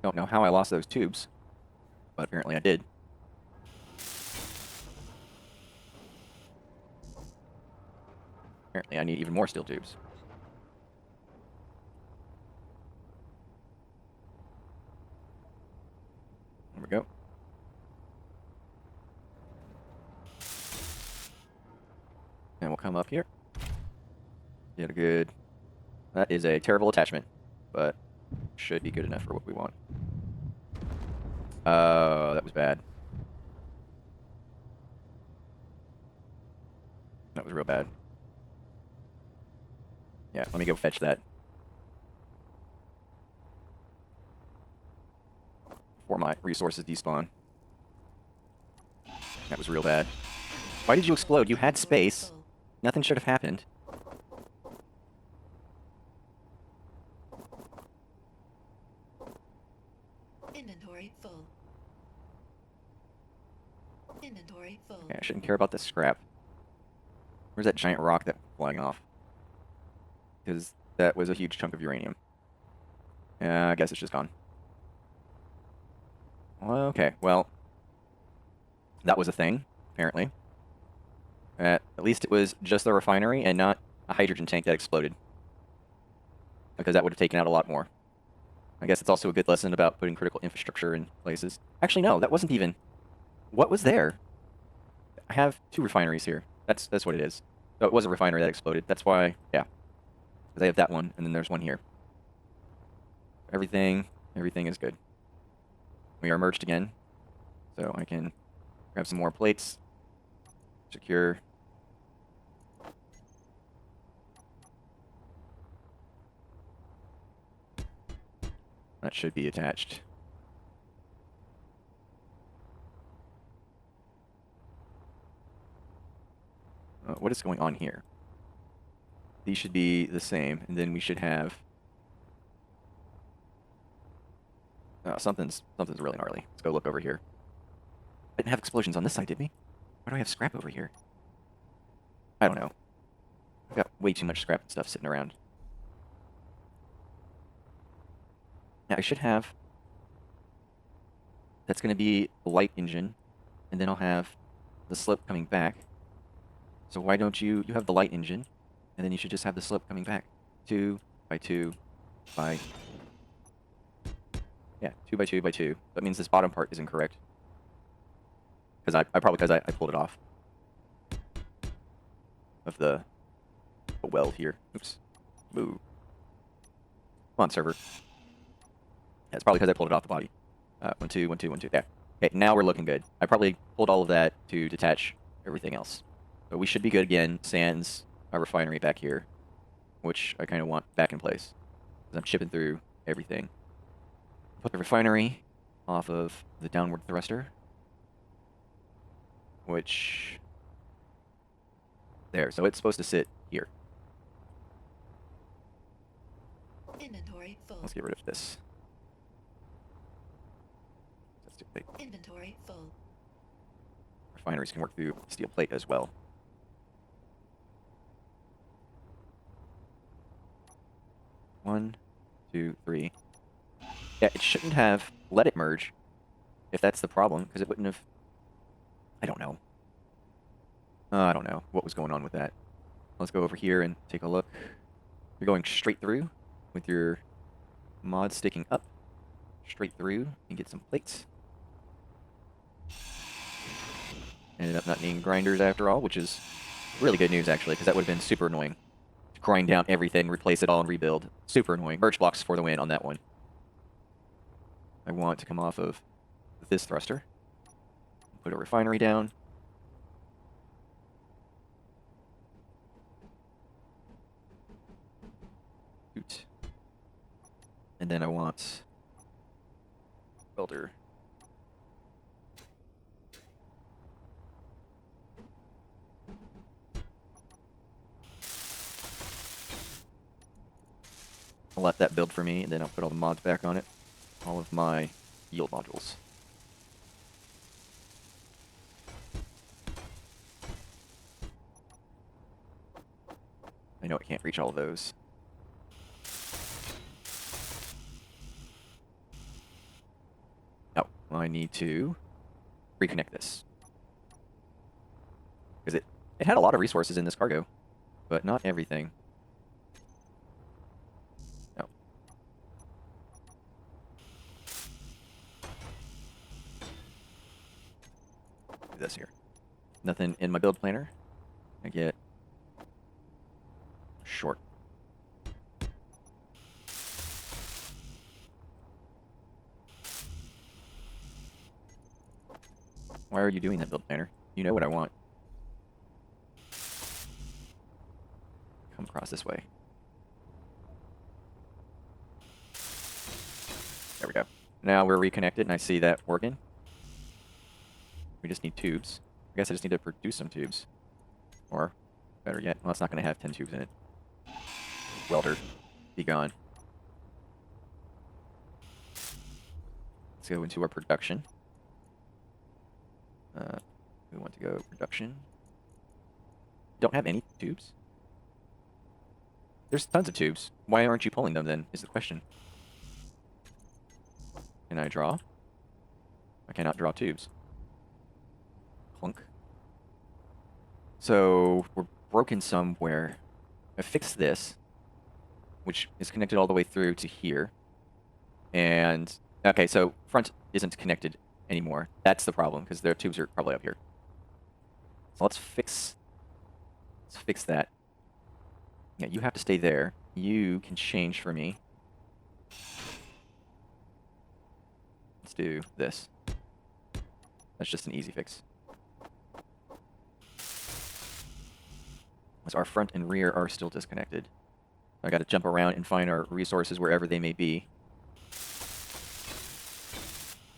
Don't know how I lost those tubes, but apparently I did. Apparently I need even more steel tubes. There we go. And we'll come up here. Get a good... That is a terrible attachment, but should be good enough for what we want. That was bad. That was real bad. Yeah, let me go fetch that. Before my resources despawn. That was real bad. Why did you explode? You had space. Nothing should have happened. Inventory full. Inventory full. Okay, I shouldn't care about this scrap. Where's that giant rock that flying off? Because that was a huge chunk of uranium. I guess it's just gone. Okay, well, that was a thing, apparently. At least it was just the refinery and not a hydrogen tank that exploded. Because that would have taken out a lot more. I guess it's also a good lesson about putting critical infrastructure in places. Actually, no, that wasn't even... What was there? I have 2 refineries here. That's what it is. So it was a refinery that exploded. That's why, yeah. Because I have that one, and then there's one here. Everything is good. We are merged again. So I can grab some more plates. Secure. That should be attached. What is going on here? These should be the same, and then we should have... something's really gnarly. Let's go look over here. I didn't have explosions on this side, did we? Why do I have scrap over here? I don't know. I've got way too much scrap stuff sitting around. Now, I should have... That's going to be the light engine, and then I'll have the slip coming back. So why don't you... You have the light engine, and then you should just have the slip coming back. 2 by 2 by... Yeah, 2 by 2 by 2. That means this bottom part is incorrect. Because I pulled it off of the a weld here. Oops. Move. Come on, server. Yeah, it's probably because I pulled it off the body. 1, 2, 1, 2, 1, 2. There. Okay, now we're looking good. I probably pulled all of that to detach everything else. But we should be good again, sans our refinery back here, which I kind of want back in place. Because I'm chipping through everything. Put the refinery off of the downward thruster, which... There, so it's supposed to sit here. Inventory full. Let's get rid of this. That's too big. Inventory full. Refineries can work through steel plate as well. One, 2, 3. Yeah, it shouldn't have let it merge, if that's the problem, because it wouldn't have... I don't know. I don't know what was going on with that. Let's go over here and take a look. You're going straight through with your mod sticking up. Straight through and get some plates. Ended up not needing grinders after all, which is really good news actually, because that would have been super annoying. To grind down everything, replace it all, and rebuild. Super annoying. Birch blocks for the win on that one. I want to come off of this thruster. Put a refinery down. Shoot. And then I want welder. I'll let that build for me, and then I'll put all the mods back on it. All of my yield modules. I know I can't reach all of those. Oh, well, I need to reconnect this. Because it had a lot of resources in this cargo, but not everything. No. Do this here. Nothing in my build planner. I get short. Why are you doing that, build planner? You know what I want. Come across this way. There we go. Now we're reconnected, and I see that working. We just need tubes. I guess I just need to produce some tubes. Or, better yet, well, it's not going to have 10 tubes in it. Welder, be gone. Let's go into our production. We want to go production. Don't have any tubes? There's tons of tubes. Why aren't you pulling them then, is the question. Can I draw? I cannot draw tubes. Clunk. So, we're broken somewhere. I fixed this, which is connected all the way through to here. And, okay, so front isn't connected anymore. That's the problem, because their tubes are probably up here. So let's fix that. Yeah, you have to stay there. You can change for me. Let's do this. That's just an easy fix. So our front and rear are still disconnected. I got to jump around and find our resources wherever they may be.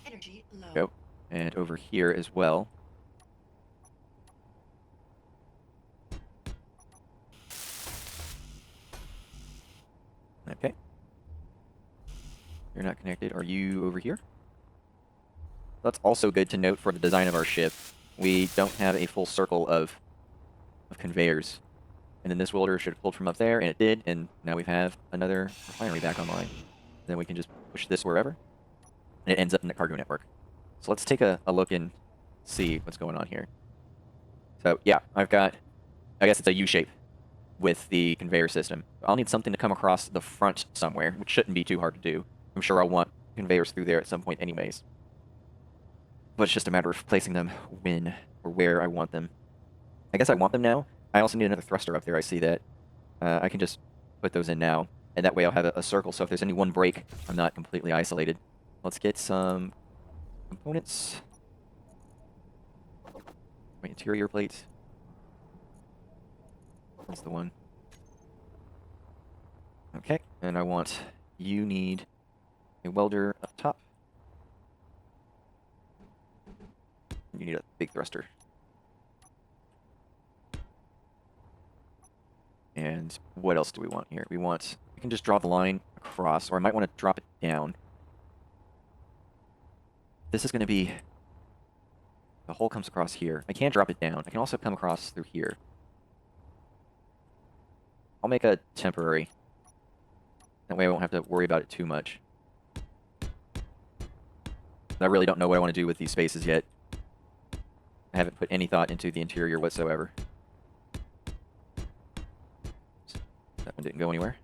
Energy low. Go. And over here as well. Okay. You're not connected. Are you over here? That's also good to note for the design of our ship. We don't have a full circle of conveyors. And then this welder should have pulled from up there, and it did, and now we have another refinery back online. Then we can just push this wherever, and it ends up in the cargo network. So let's take a look and see what's going on here. So yeah, I've got, I guess it's a U-shape with the conveyor system. I'll need something to come across the front somewhere, which shouldn't be too hard to do. I'm sure I'll want conveyors through there at some point anyways. But it's just a matter of placing them when or where I want them. I guess I want them now. I also need another thruster up there. I see that I can just put those in now, and that way I'll have a circle, so if there's any one break, I'm not completely isolated. Let's get some components. My interior plate. That's the one. Okay, and I want, you need a welder up top. You need a big thruster. And what else do we want here? We can just draw the line across, or I might want to drop it down. This is going to be, the hole comes across here. I can't drop it down. I can also come across through here. I'll make a temporary. That way I won't have to worry about it too much. I really don't know what I want to do with these spaces yet. I haven't put any thought into the interior whatsoever. That one didn't go anywhere.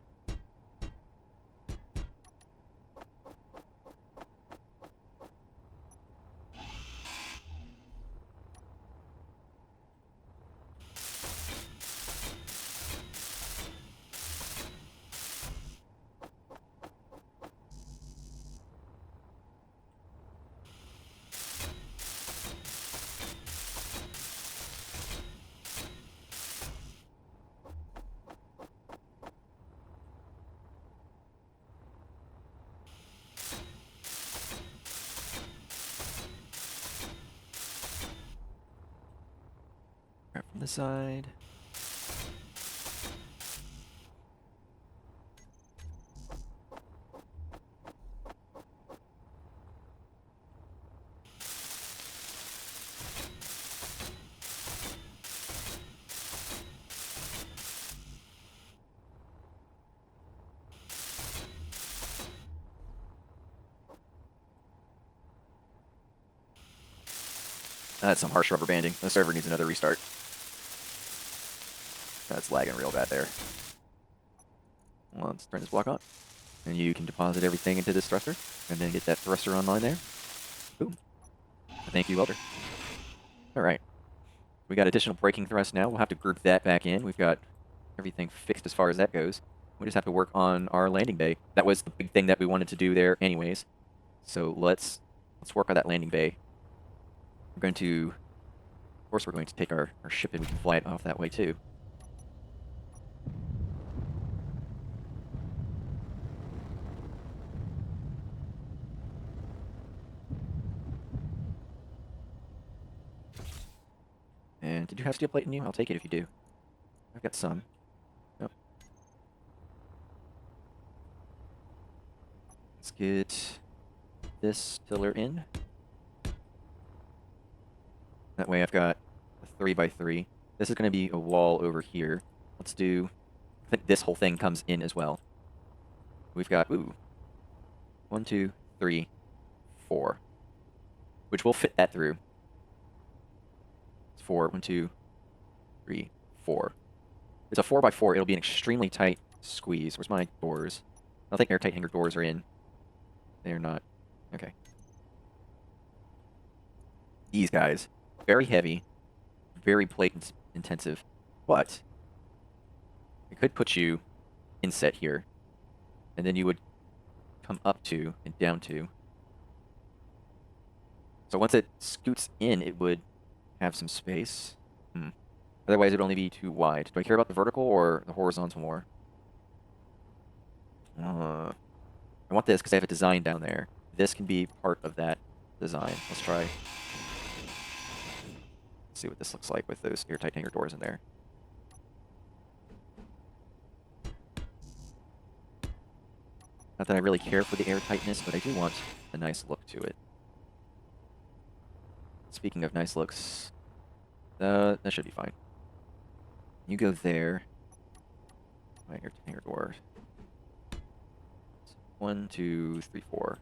Right from this side. That's some harsh rubber banding. The server needs another restart. That's lagging real bad there. Well, let's turn this block on. And you can deposit everything into this thruster, and then get that thruster online there. Boom. Thank you, welder. Alright. We got additional braking thrust now. We'll have to group that back in. We've got everything fixed as far as that goes. We just have to work on our landing bay. That was the big thing that we wanted to do there anyways. So let's work on that landing bay. We're going to, of course, we're going to take our ship and we can fly it off that way too. And did you have steel plate in you? I'll take it if you do. I've got some. Nope. Let's get this pillar in. That way I've got a 3x3. This is going to be a wall over here. Let's do, I think this whole thing comes in as well. We've got, ooh, 1, 2, 3, 4. Which will fit that through. It's 4, 1, 2, 3, 4. It's a 4x4. It'll be an extremely tight squeeze. Where's my doors? I don't think airtight hanger doors are in. They're not. Okay. These guys. Very heavy. Very plate intensive. But it could put you inset here. And then you would come up to and down to. So once it scoots in, it would have some space. Otherwise, it would only be too wide. Do I care about the vertical or the horizontal more? I want this because I have a design down there. This can be part of that design. Let's try. See what this looks like with those airtight hanger doors in there. Not that I really care for the airtightness, but I do want a nice look to it. Speaking of nice looks, that should be fine. You go there. My airtight hanger door. 1, 2, 3, 4,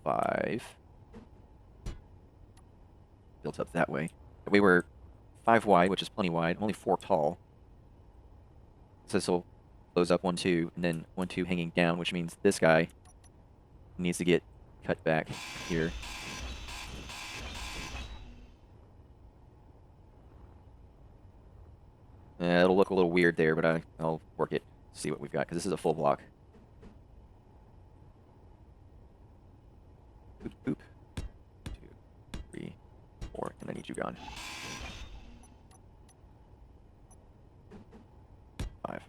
5. Built up that way. We were 5 wide, which is plenty wide, only 4 tall. So this will close up 1, 2, and then 1, 2 hanging down, which means this guy needs to get cut back here. It'll look a little weird there, but I'll work it, see what we've got, because this is a full block. Boop, boop. 2, 3, 4, and I need you gone. 5.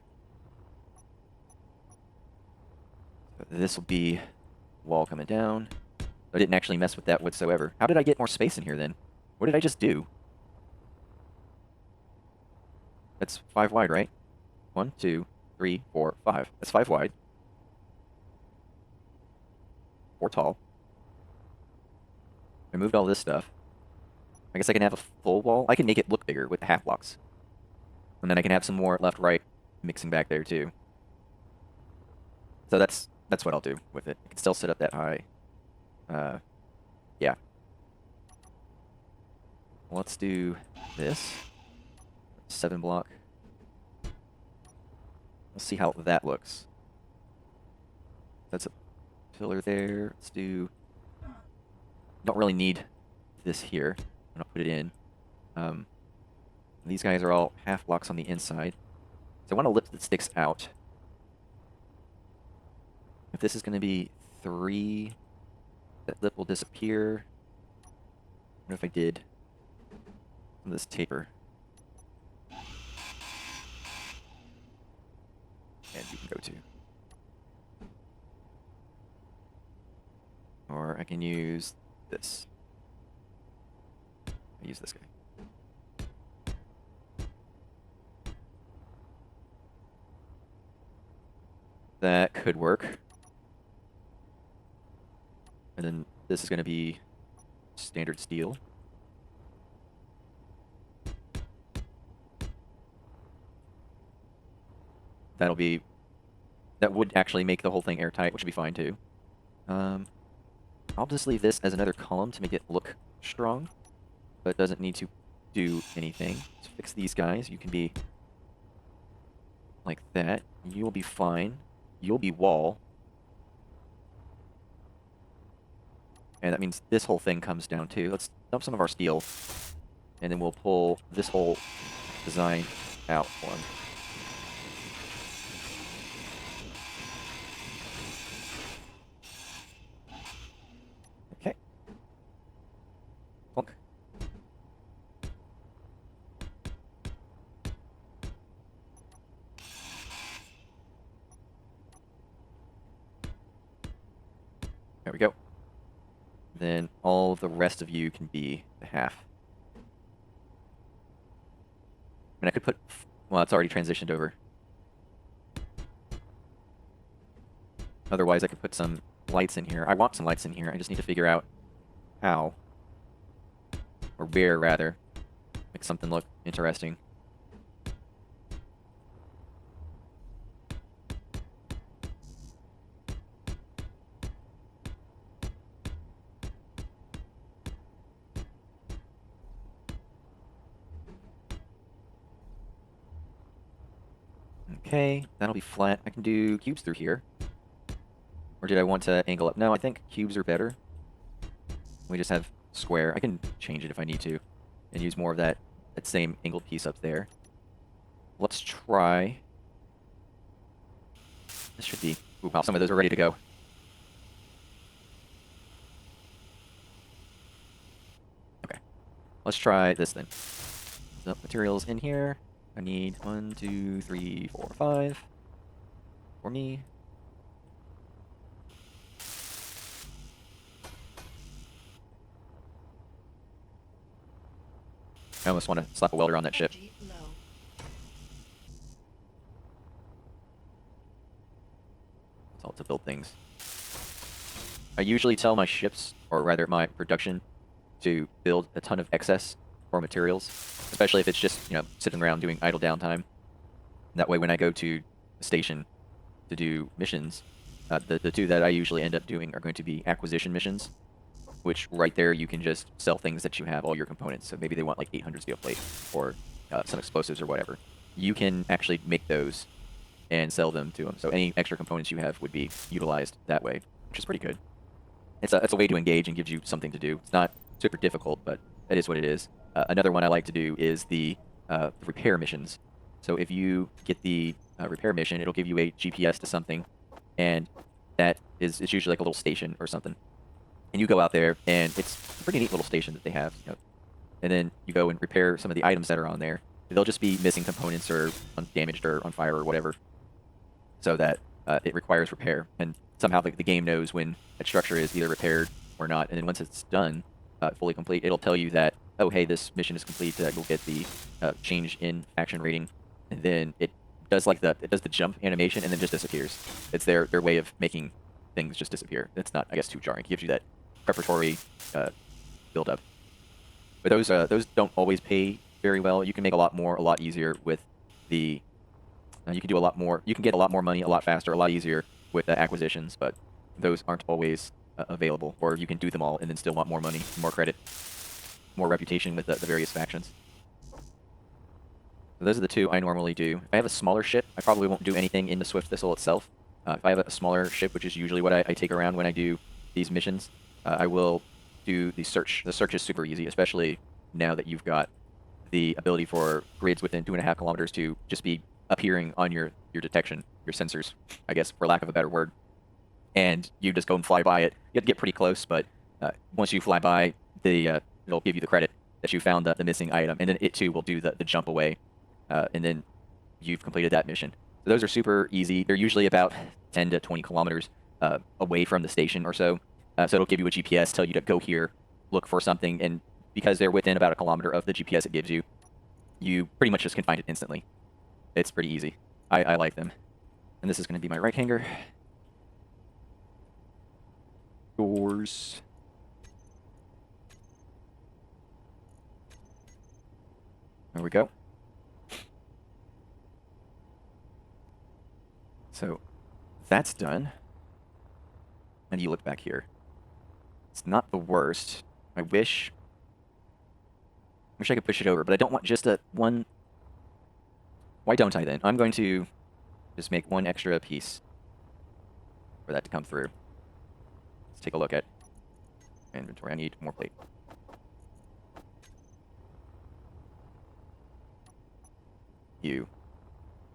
So this will be wall coming down. I didn't actually mess with that whatsoever. How did I get more space in here then? What did I just do? That's 5 wide, right? 1, 2, 3, 4, 5. That's 5 wide. 4 tall. I moved all this stuff. I guess I can have a full wall. I can make it look bigger with the half blocks. And then I can have some more left-right mixing back there too. So that's what I'll do with it. I can still set up that high. Yeah. Let's do this. 7 block. Let's see how that looks. That's a pillar there. Let's do... Don't really need this here. I'm gonna put it in. These guys are all half blocks on the inside. So I want a lip that sticks out. If this is going to be 3, that lip will disappear. What if I did this taper? And you can go to. Or I can use this. I use this guy. That could work. And then this is going to be standard steel. That would actually make the whole thing airtight, which would be fine too. I'll just leave this as another column to make it look strong, but it doesn't need to do anything. Let's fix these guys. You can be like that. You'll be fine. You'll be wall. And that means this whole thing comes down too. Let's dump some of our steel, and then we'll pull this whole design out one. Okay. Plunk. There we go. Then all the rest of you can be the half. And I could put... Well, it's already transitioned over. Otherwise, I could put some lights in here. I want some lights in here. I just need to figure out how. Or where, rather. Make something look interesting. Okay, that'll be flat. I can do cubes through here. Or did I want to angle up? No, I think cubes are better. We just have square. I can change it if I need to. And use more of that same angled piece up there. Let's try... This should be... Ooh, wow, some of those are ready to go. Okay. Let's try this then. So, materials in here. I need 1, 2, 3, 4, 5 for me. I almost want to slap a welder on that ship. Energy low. That's all to build things. I usually tell my ships, or rather my production, to build a ton of excess for materials, especially if it's just, you know, sitting around doing idle downtime. That way when I go to the station to do missions, the two that I usually end up doing are going to be acquisition missions, which right there you can just sell things that you have, all your components. So maybe they want like 800 steel plate or some explosives or whatever. You can actually make those and sell them to them. So any extra components you have would be utilized that way, which is pretty good. It's a way to engage and gives you something to do. It's not super difficult, but it is what it is. Another one I like to do is the repair missions. So if you get the repair mission, it'll give you a GPS to something, and that is it's usually like a little station or something. And you go out there, and it's a pretty neat little station that they have. And then you go and repair some of the items that are on there. They'll just be missing components or damaged or on fire or whatever, so that it requires repair. And somehow the game knows when that structure is either repaired or not. And then once it's done, fully complete, it'll tell you that, oh, hey, this mission is complete. You'll get the change in action rating, and then it does the jump animation and then just disappears. It's their way of making things just disappear. It's not, I guess, too jarring. It gives you that preparatory build up. But those don't always pay very well. You can make a lot more, a lot easier with the. You can do a lot more. You can get a lot more money, a lot faster, a lot easier with acquisitions. But those aren't always available. Or you can do them all and then still want more money, more credit, more reputation with the various factions. So those are the two I normally do. If I have a smaller ship, I probably won't do anything in the Swift Thistle itself. If I have a smaller ship, which is usually what I take around when I do these missions, I will do the search. The search is super easy, especially now that you've got the ability for grids within 2.5 kilometers to just be appearing on your detection, your sensors, I guess, for lack of a better word. And you just go and fly by it. You have to get pretty close, but once you fly by, it'll give you the credit that you found the missing item, and then it too will do the jump away, and then you've completed that mission. So those are super easy. They're usually about 10 to 20 kilometers away from the station or so. So it'll give you a GPS, tell you to go here, look for something, and because they're within about a kilometer of the GPS it gives you, you pretty much just can find it instantly. It's pretty easy. I like them. And this is going to be my right hanger. Doors. There we go. So that's done. And you look back here. It's not the worst. I wish I could push it over, but I don't want just one. Why don't I then? I'm going to just make one extra piece for that to come through. Let's take a look at inventory. I need more plate.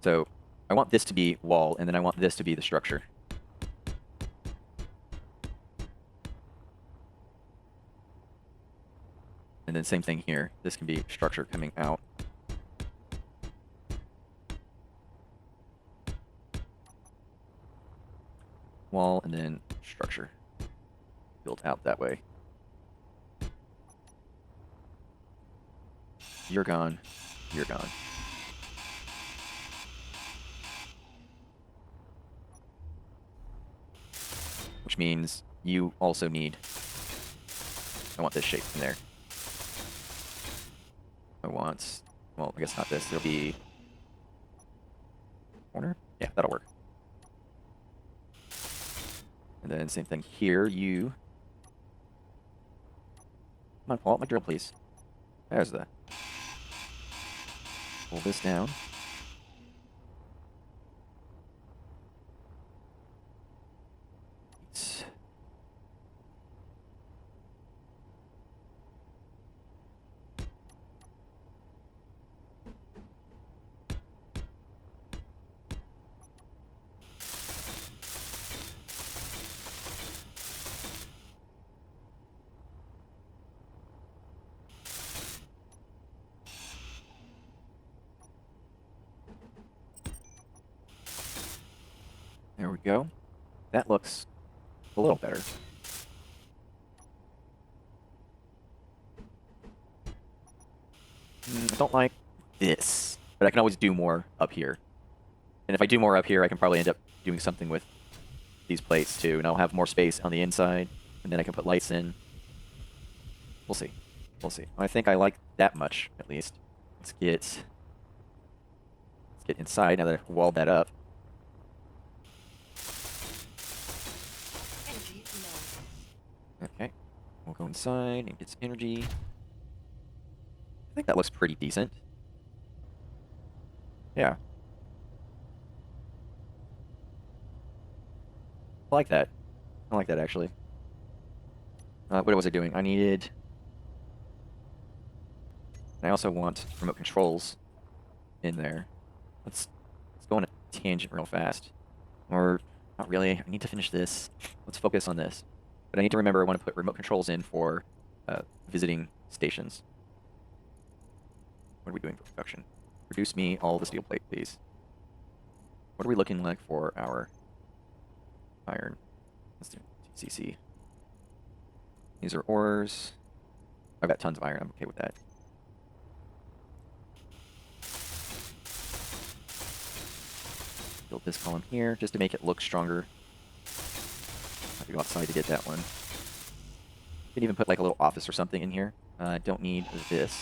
So I want this to be wall, and then I want this to be the structure. And then same thing here. This can be structure coming out. Wall, and then structure. Built out that way. You're gone. You're gone. Which means you also need... I want this shape in there. I want... Well, I guess not this. It'll be... Corner? Yeah, that'll work. And then same thing here. You... Come on, pull out my drill, please. There's the... Pull this down. There we go. That looks a little better. I don't like this, but I can always do more up here. And if I do more up here, I can probably end up doing something with these plates too, and I'll have more space on the inside, and then I can put lights in. We'll see. We'll see. I think I like that much, at least. Let's get inside now that I've walled that up. Energy low. Okay, we'll go inside and get some energy. I think that looks pretty decent. Yeah. I like that. I like that, actually. What was I doing? I also want remote controls in there. let's go on a tangent real fast. Or not really. I need to finish this. Let's focus on this. But I need to remember I want to put remote controls in for visiting stations. What are we doing for production? Produce me all the steel plate, please. What are we looking like for our iron? Let's do TCC. These are ores. I've got tons of iron. I'm okay with that. Build this column here just to make it look stronger. Have to go outside to get that one. You can even put like a little office or something in here. I don't need this.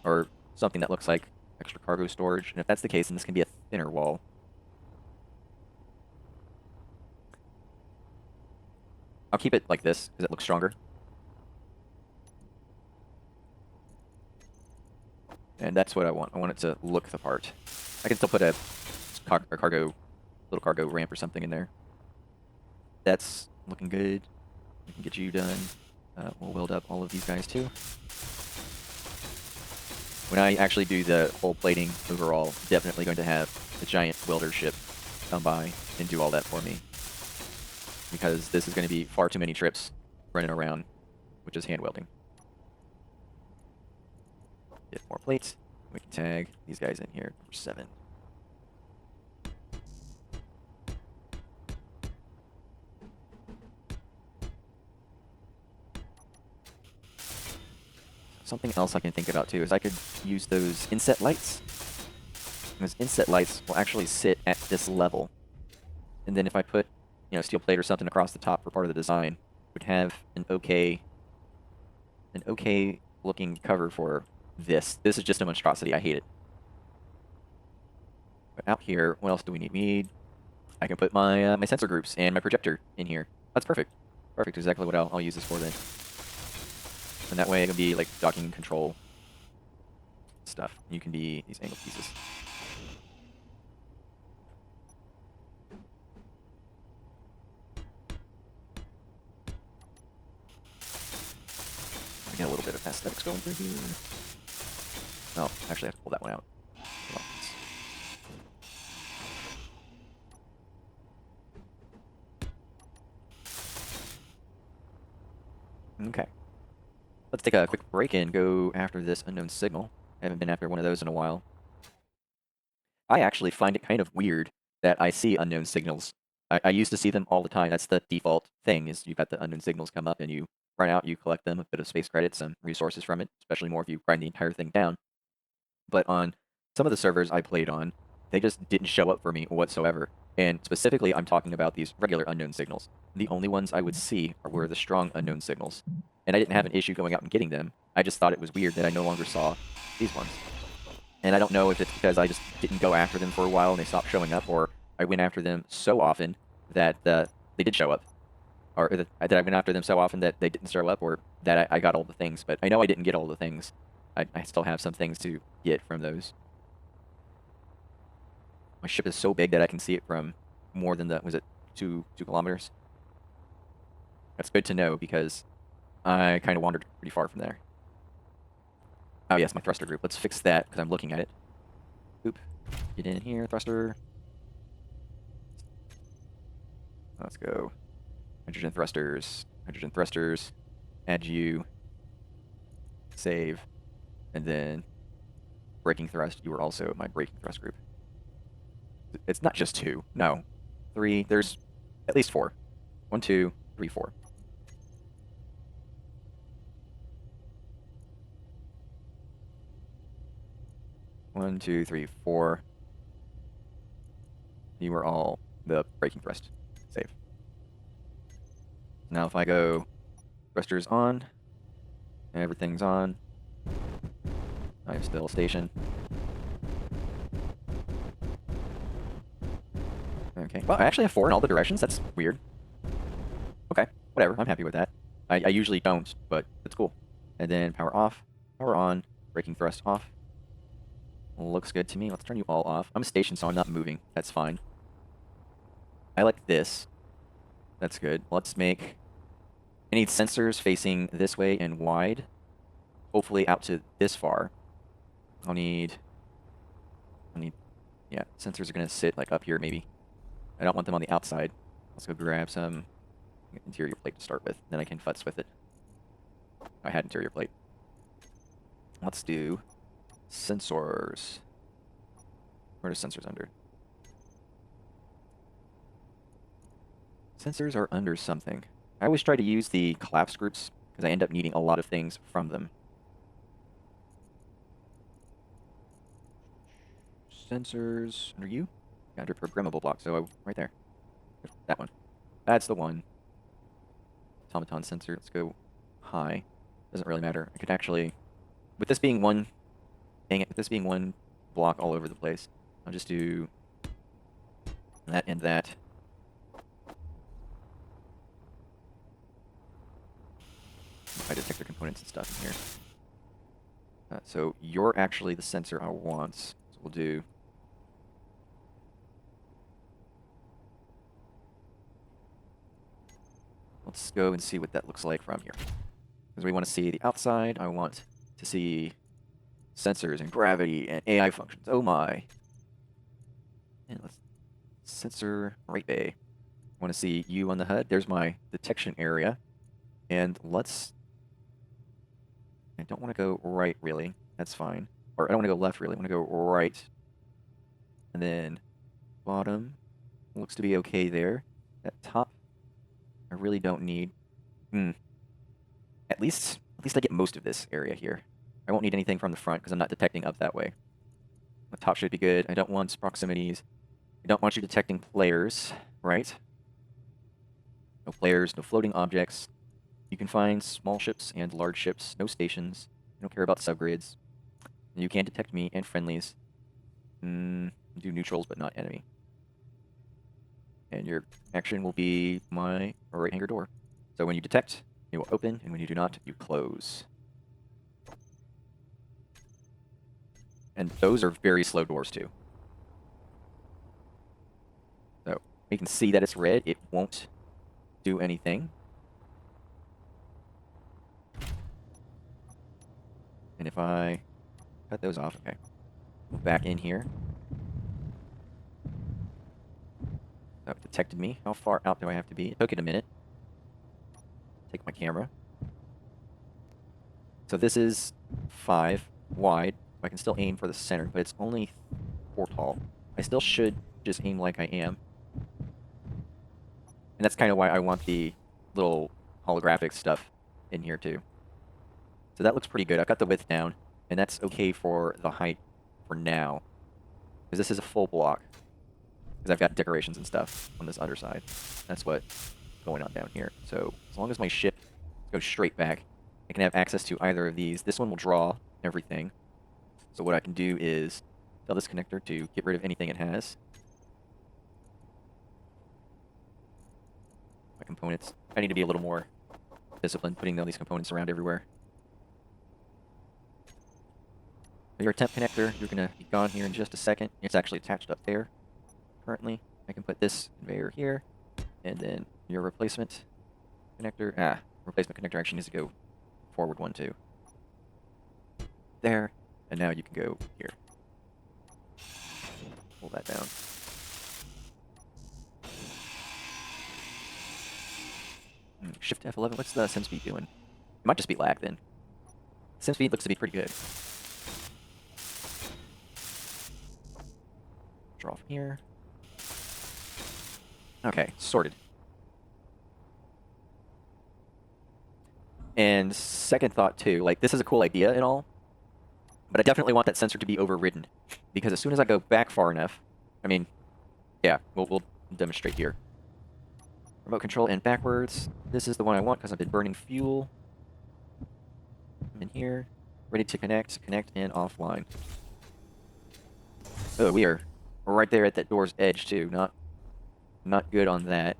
Or something that looks like extra cargo storage. And if that's the case, then this can be a thinner wall. I'll keep it like this because it looks stronger. And that's what I want. I want it to look the part. I can still put a little cargo ramp or something in there. That's looking good. We can get you done. We'll weld up all of these guys too. When I actually do the whole plating overall, definitely going to have a giant welder ship come by and do all that for me. Because this is going to be far too many trips running around, which is hand welding. Get more plates. We can tag these guys in here for 7. Something else I can think about too is I could use those inset lights. And those inset lights will actually sit at this level. And then if I put, steel plate or something across the top for part of the design, would have an okay looking cover for this. This is just a monstrosity. I hate it. But out here, what else do we need? I can put my my sensor groups and my projector in here. That's perfect. Perfect. Exactly what I'll use this for then. And that way it can be like docking control stuff. You can be these angle pieces. I get a little bit of aesthetics going through here. Oh, actually I have to pull that one out. Okay. Let's take a quick break and go after this unknown signal. I haven't been after one of those in a while. I actually find it kind of weird that I see unknown signals. I used to see them all the time. That's the default thing, is you've got the unknown signals come up and you run out, you collect them, a bit of space credits, some resources from it, especially more if you grind the entire thing down. But on some of the servers I played on, they just didn't show up for me whatsoever. And specifically, I'm talking about these regular unknown signals. The only ones I would see were the strong unknown signals. And I didn't have an issue going out and getting them. I just thought it was weird that I no longer saw these ones. And I don't know if it's because I just didn't go after them for a while and they stopped showing up, or I went after them so often that they did show up. Or that I went after them so often that they didn't show up, or that I got all the things. But I know I didn't get all the things. I still have some things to get from those. My ship is so big that I can see it from more than was it 2 kilometers? That's good to know because I kind of wandered pretty far from there. Oh yes, my thruster group. Let's fix that because I'm looking at it. Oop. Get in here, thruster. Let's go. Hydrogen thrusters. Hydrogen thrusters. Add you. Save. And then braking thrust. You are also my braking thrust group. It's not just 2. No. 3. There's at least 4. 1, 2, 3, 4. One, 2, 3, 4. You are all the braking thrust. Save. Now if I go thrusters on, everything's on. I'm still stationed. Okay. Well, I actually have 4 in all the directions. That's weird. Okay. Whatever. I'm happy with that. I usually don't, but it's cool. And then power off, power on, braking thrust off. Looks good to me. Let's turn you all off. I'm stationed, so I'm not moving. That's fine. I like this. That's good. Let's make... I need sensors facing this way and wide. Hopefully out to this far. I'll need Yeah, sensors are going to sit like up here maybe. I don't want them on the outside. Let's go grab some interior plate to start with. Then I can futz with it. I had interior plate. Let's do sensors. Where are sensors under? Sensors are under something. I always try to use the collapse groups because I end up needing a lot of things from them. Sensors under you? Yeah, under programmable block, so right there. That one. That's the one. Automaton sensor. Let's go high. Doesn't really matter. I could actually, with this being one, dang it, with this being one block all over the place, I'll just do that and that. My detector components and stuff in here. So you're actually the sensor I want. So we'll do. Let's go and see what that looks like from here. Because we want to see the outside. I want to see sensors and gravity and AI functions. Oh my. And let's sensor right bay. I want to see you on the HUD. There's my detection area. And let's. I don't want to go right really. That's fine. Or I don't want to go left really. I want to go right. And then bottom looks to be okay there. At top, I really don't need. At least I get most of this area here. I won't need anything from the front because I'm not detecting up that way. The top should be good. I don't want proximities. I don't want you detecting players, right? No players, no floating objects. You can find small ships and large ships, no stations. I don't care about subgrids. You can detect me and friendlies. Do neutrals, but not enemy. And your action will be my right hanger door. So when you detect, it will open, and when you do not, you close. And those are very slow doors too. So you can see that it's red. It won't do anything. And if I cut those off, okay. Move back in here. So it detected me. How far out do I have to be? It took it a minute. Take my camera. So this is 5 wide. I can still aim for the center, but it's only 4 tall. I still should just aim like I am. And that's kind of why I want the little holographic stuff in here too. So that looks pretty good. I've got the width down, and that's okay for the height for now. Because this is a full block. Because I've got decorations and stuff on this underside. That's what's going on down here. So as long as my ship goes straight back, I can have access to either of these. This one will draw everything. So what I can do is tell this connector to get rid of anything it has. My components. I need to be a little more disciplined putting all these components around everywhere. Your temp connector, you're going to be gone here in just a second. It's actually attached up there currently. I can put this conveyor here, and then your replacement connector. Replacement connector actually needs to go forward one too. There, and now you can go here. Pull that down. Shift F11. What's the sim speed doing? It might just be lag then. Sim speed looks to be pretty good. Draw from here. Okay, sorted. And second thought too, like this is a cool idea and all, but I definitely want that sensor to be overridden because as soon as I go back far enough, I mean, yeah, we'll demonstrate here. Remote control and backwards. This is the one I want because I've been burning fuel. I'm in here, ready to connect and offline. Oh, we are right there at that door's edge too. Not good on that.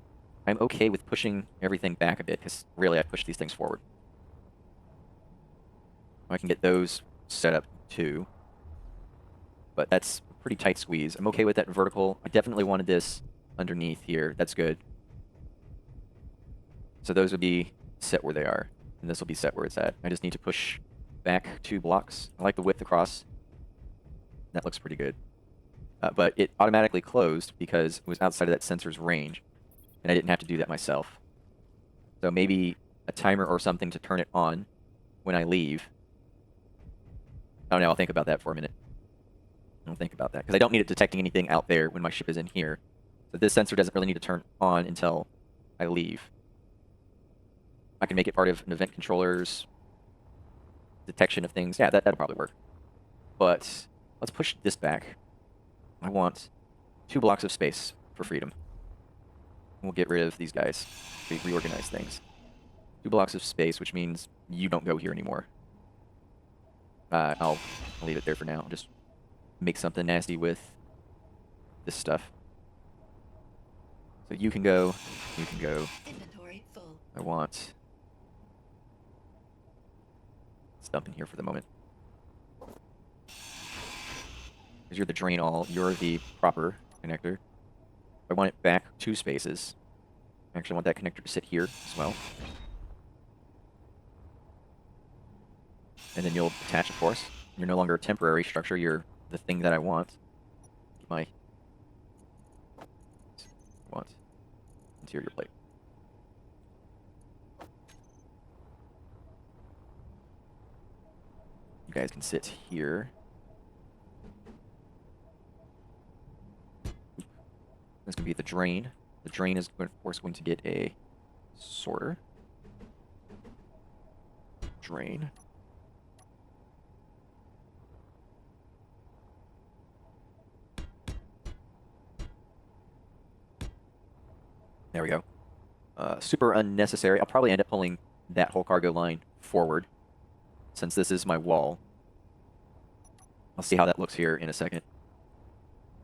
I'm okay with pushing everything back a bit because really I push these things forward. I can get those set up too, but that's a pretty tight squeeze. I'm okay with that vertical. I definitely wanted this underneath here. That's good. So those would be set where they are, and this will be set where it's at. I just need to push back 2 blocks. I like the width across. That looks pretty good. but it automatically closed because it was outside of that sensor's range, and I didn't have to do that myself. So maybe a timer or something to turn it on when I leave. I don't know, I'll think about that for a minute. I'll think about that, because I don't need it detecting anything out there when my ship is in here. So this sensor doesn't really need to turn on until I leave. I can make it part of an event controller's detection of things. Yeah, that'll probably work. But let's push this back. I want 2 blocks of space for freedom. We'll get rid of these guys. We reorganize things. 2 blocks of space, which means you don't go here anymore. I'll leave it there for now. I'll just make something nasty with this stuff. So you can go. You can go. Inventory full. I want... Let's dump in here for the moment. Because you're the drain all. You're the proper connector. I want it back 2 spaces. I actually want that connector to sit here as well. And then you'll attach, of course. You're no longer a temporary structure, you're the thing that I want. My... want interior plate. You guys can sit here. This can be the drain. The drain is, of course, going to get a sorter. Drain. There we go. Super unnecessary. I'll probably end up pulling that whole cargo line forward, since this is my wall. I'll see how that looks here in a second,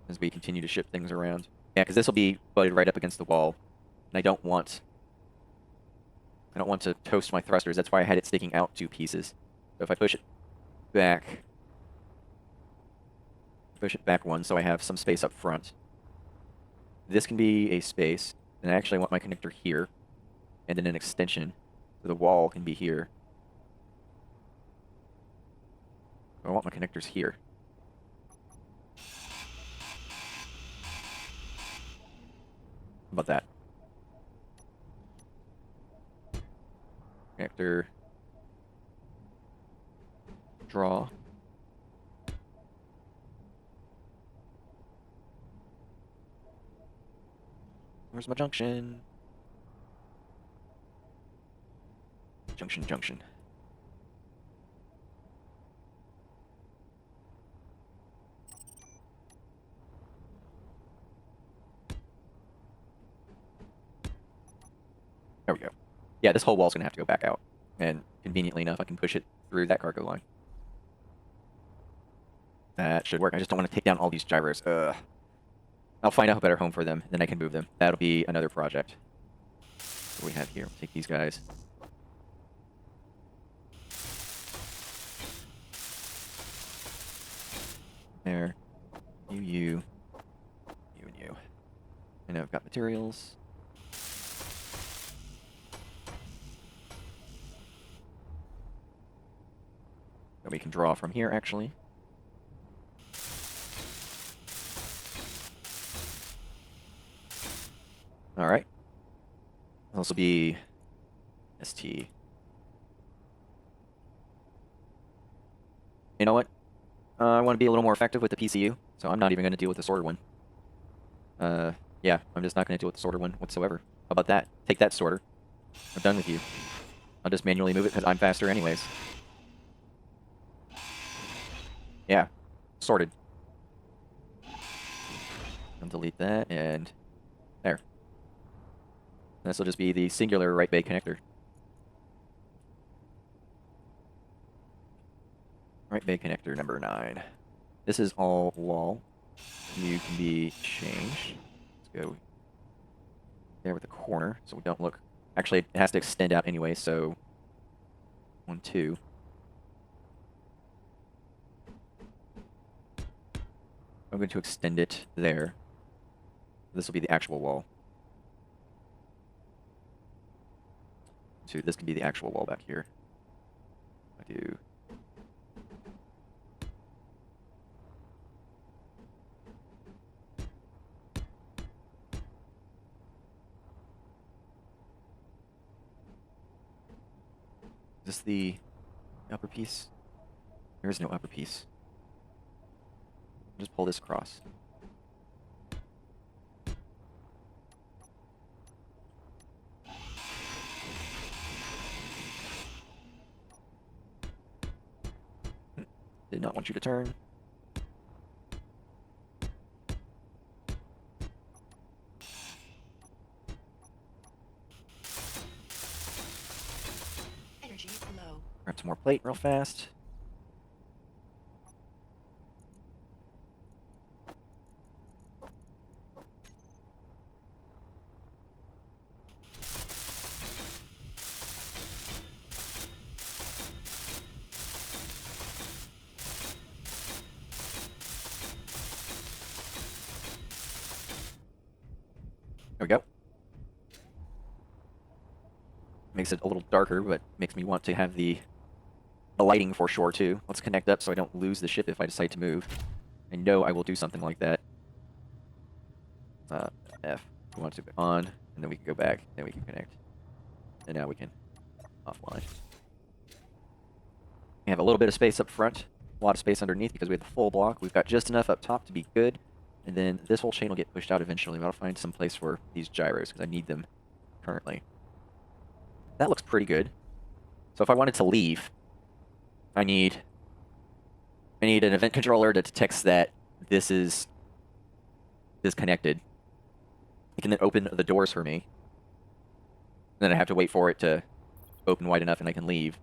as we continue to ship things around. Yeah, because this will be butted right up against the wall, and I don't want to toast my thrusters. That's why I had it sticking out 2 pieces. So if I push it back 1, so I have some space up front. This can be a space, and I actually want my connector here, and then an extension, so the wall can be here. I want my connectors here. How about that? Connector. Draw. Where's my junction? Junction. There we go. Yeah, this whole wall's gonna have to go back out. And conveniently enough, I can push it through that cargo line. That should work. I just don't want to take down all these gyros. I'll find out a better home for them, then I can move them. That'll be another project. What do we have here? We'll take these guys. There. You, and you. And I've got materials. That we can draw from here, actually. Alright. This will be ST. You know what? I want to be a little more effective with the PCU, so I'm not even going to deal with the sorter one. Yeah, I'm just not going to deal with the sorter one whatsoever. How about that? Take that, sorter. I'm done with you. I'll just manually move it because I'm faster anyways. Yeah, sorted. I'll delete that, and there. This will just be the singular right bay connector. Right bay connector number 9. This is all wall. You can be changed. Let's go there with the corner, so we don't look... Actually, it has to extend out anyway, so 1, 2. I'm going to extend it there. This will be the actual wall. So this can be the actual wall back here. I do. this the upper piece? There is no upper piece. Just pull this across. Did not want you to turn. Energy low. Grab some more plate real fast. There we go. Makes it a little darker, but makes me want to have the lighting for sure too. Let's connect up so I don't lose the ship if I decide to move. I know I will do something like that. F. We want to put on, and then we can go back, then we can connect. And now we can offline. We have a little bit of space up front, a lot of space underneath because we have the full block. We've got just enough up top to be good. And then this whole chain will get pushed out eventually, but I'll find some place for these gyros because I need them currently. That looks pretty good. So if I wanted to leave, I need an event controller that detects that this is disconnected. It can then open the doors for me. Then I have to wait for it to open wide enough and I can leave.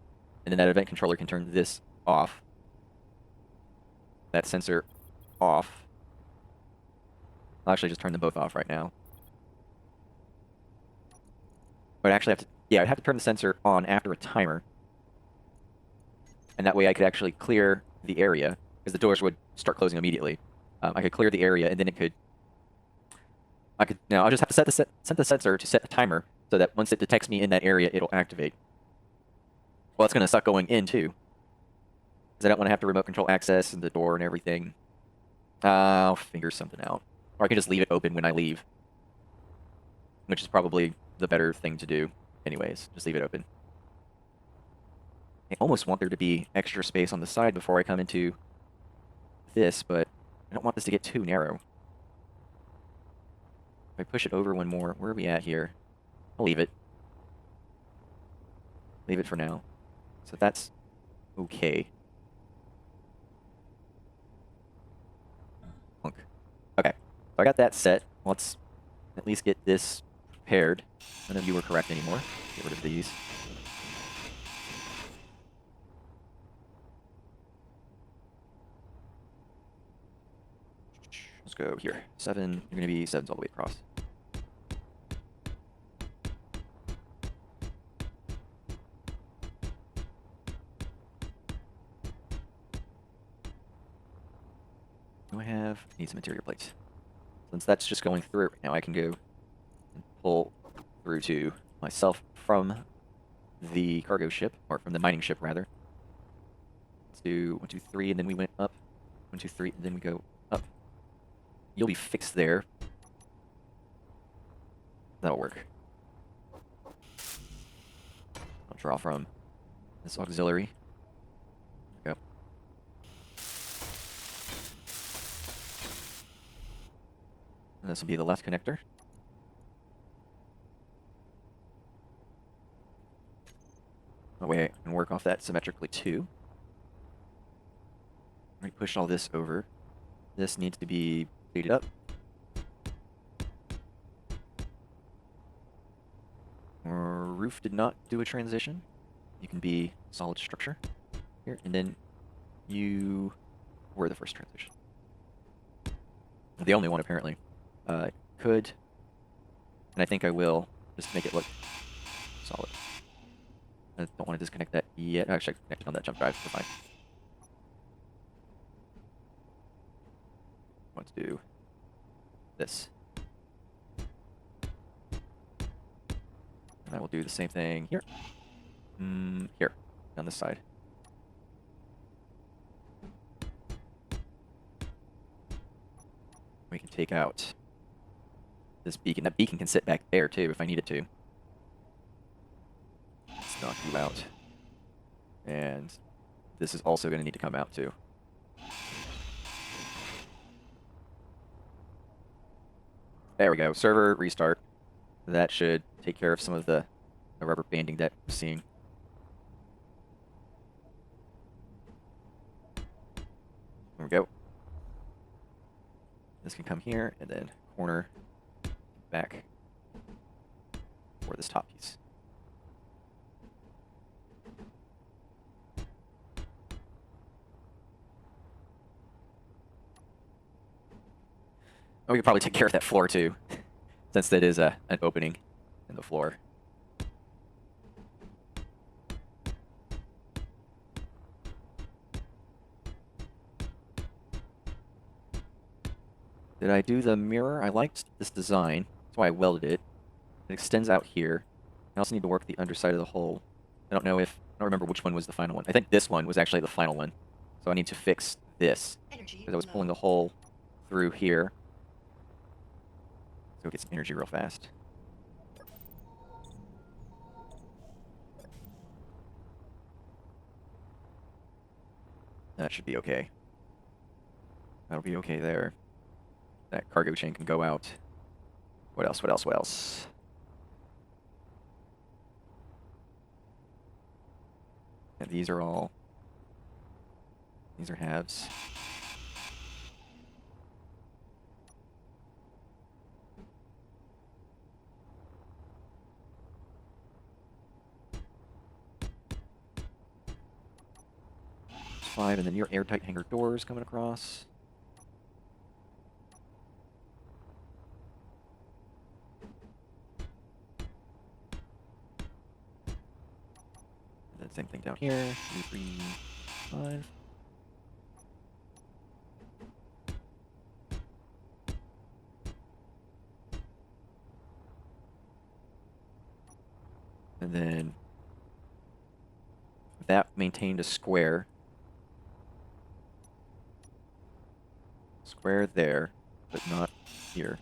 And then that event controller can turn this off. That sensor off. I'll actually just turn them both off right now. But I actually have to, yeah, I'd have to turn the sensor on after a timer. And that way I could actually clear the area, because the doors would start closing immediately. I could clear the area, and then now I'll just have to set the sensor to set a timer, so that once it detects me in that area, it'll activate. Well, it's going to suck going in, too. Because I don't want to have to remote control access and the door and everything. I'll figure something out. Or I can just leave it open when I leave. Which is probably the better thing to do anyways. Just leave it open. I almost want there to be extra space on the side before I come into this, but I don't want this to get too narrow. If I push it over one more, where are we at here? I'll leave it. Leave it for now. So that's okay. Okay, so I got that set. Let's at least get this prepared. None of you were correct anymore. Get rid of these. Let's go here. 7. You're going to be 7s all the way across. Do I have? Need some interior plates. Since that's just going through right now, I can go and pull through to myself from the cargo ship, or from the mining ship rather. Let's do 1, 2, 3, and then we went up. 1, 2, 3, and then we go up. You'll be fixed there. That'll work. I'll draw from this auxiliary. There we go. And this will be the left connector. That way I can work off that symmetrically too. Already pushed all this over. This needs to be pleated up. Roof did not do a transition. You can be solid structure here, and then you were the first transition. The only one apparently. Could, and I think I will, just make it look solid. I don't want to disconnect that yet. Actually, I connected on that jump drive. We're fine. Let's do this. And I will do the same thing here. Here, on this side. We can take out this beacon. That beacon can sit back there too if I need it to. Let's knock you out. And this is also going to need to come out too. There we go. Server restart. That should take care of some of the rubber banding that I'm seeing. There we go. This can come here and then corner back for this top piece. Oh, we could probably take care of that floor too, since that is an opening in the floor. Did I do the mirror? I liked this design. That's why I welded it. It extends out here. I also need to work the underside of the hole. I don't remember which one was the final one. I think this one was actually the final one. So I need to fix this. Because I was pulling the hole through here. So get some energy real fast. That should be okay. That'll be okay there. That cargo chain can go out. What else? What else? What else? And these are halves. Five, and then your airtight hangar doors coming across. And then same thing down here. 2, 3, 5. And then that maintained a square. Square there, but not here.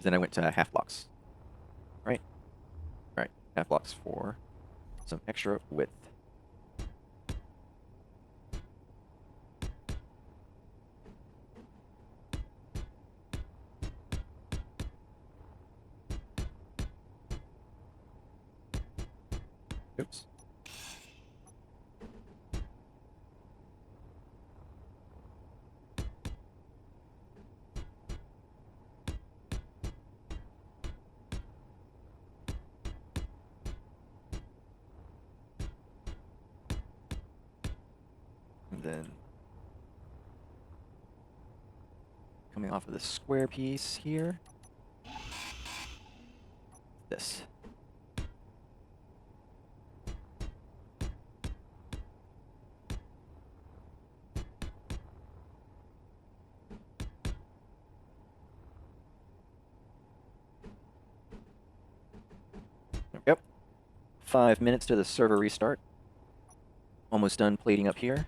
Then I went to half blocks. Right? Right, half blocks for some extra width. Oops. And then coming off of the square piece here, this. There we go. 5 minutes to the server restart. Almost done plating up here.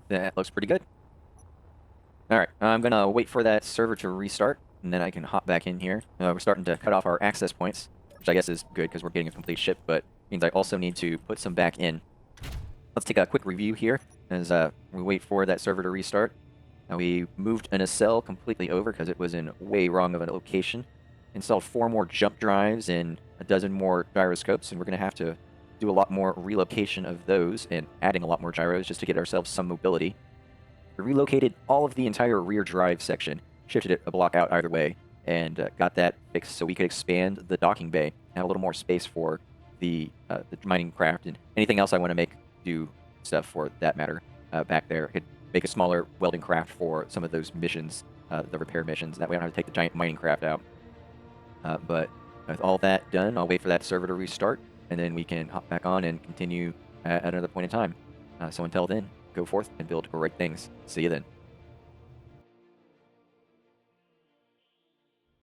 That looks pretty good. Alright, I'm going to wait for that server to restart, and then I can hop back in here. We're starting to cut off our access points, which I guess is good because we're getting a complete ship, but means I also need to put some back in. Let's take a quick review here as we wait for that server to restart. Now we moved an nacelle completely over because it was in way wrong of a location. Installed 4 more jump drives and a dozen more gyroscopes, and we're going to have to do a lot more relocation of those and adding a lot more gyros just to get ourselves some mobility. We relocated all of the entire rear drive section, shifted it a block out either way, and got that fixed so we could expand the docking bay, have a little more space for the mining craft and anything else I want to do stuff for that matter back there. I could make a smaller welding craft for some of those missions, the repair missions. That way I don't have to take the giant mining craft out. But with all that done, I'll wait for that server to restart, and then we can hop back on and continue at another point in time. So until then, go forth and build great things. See you then.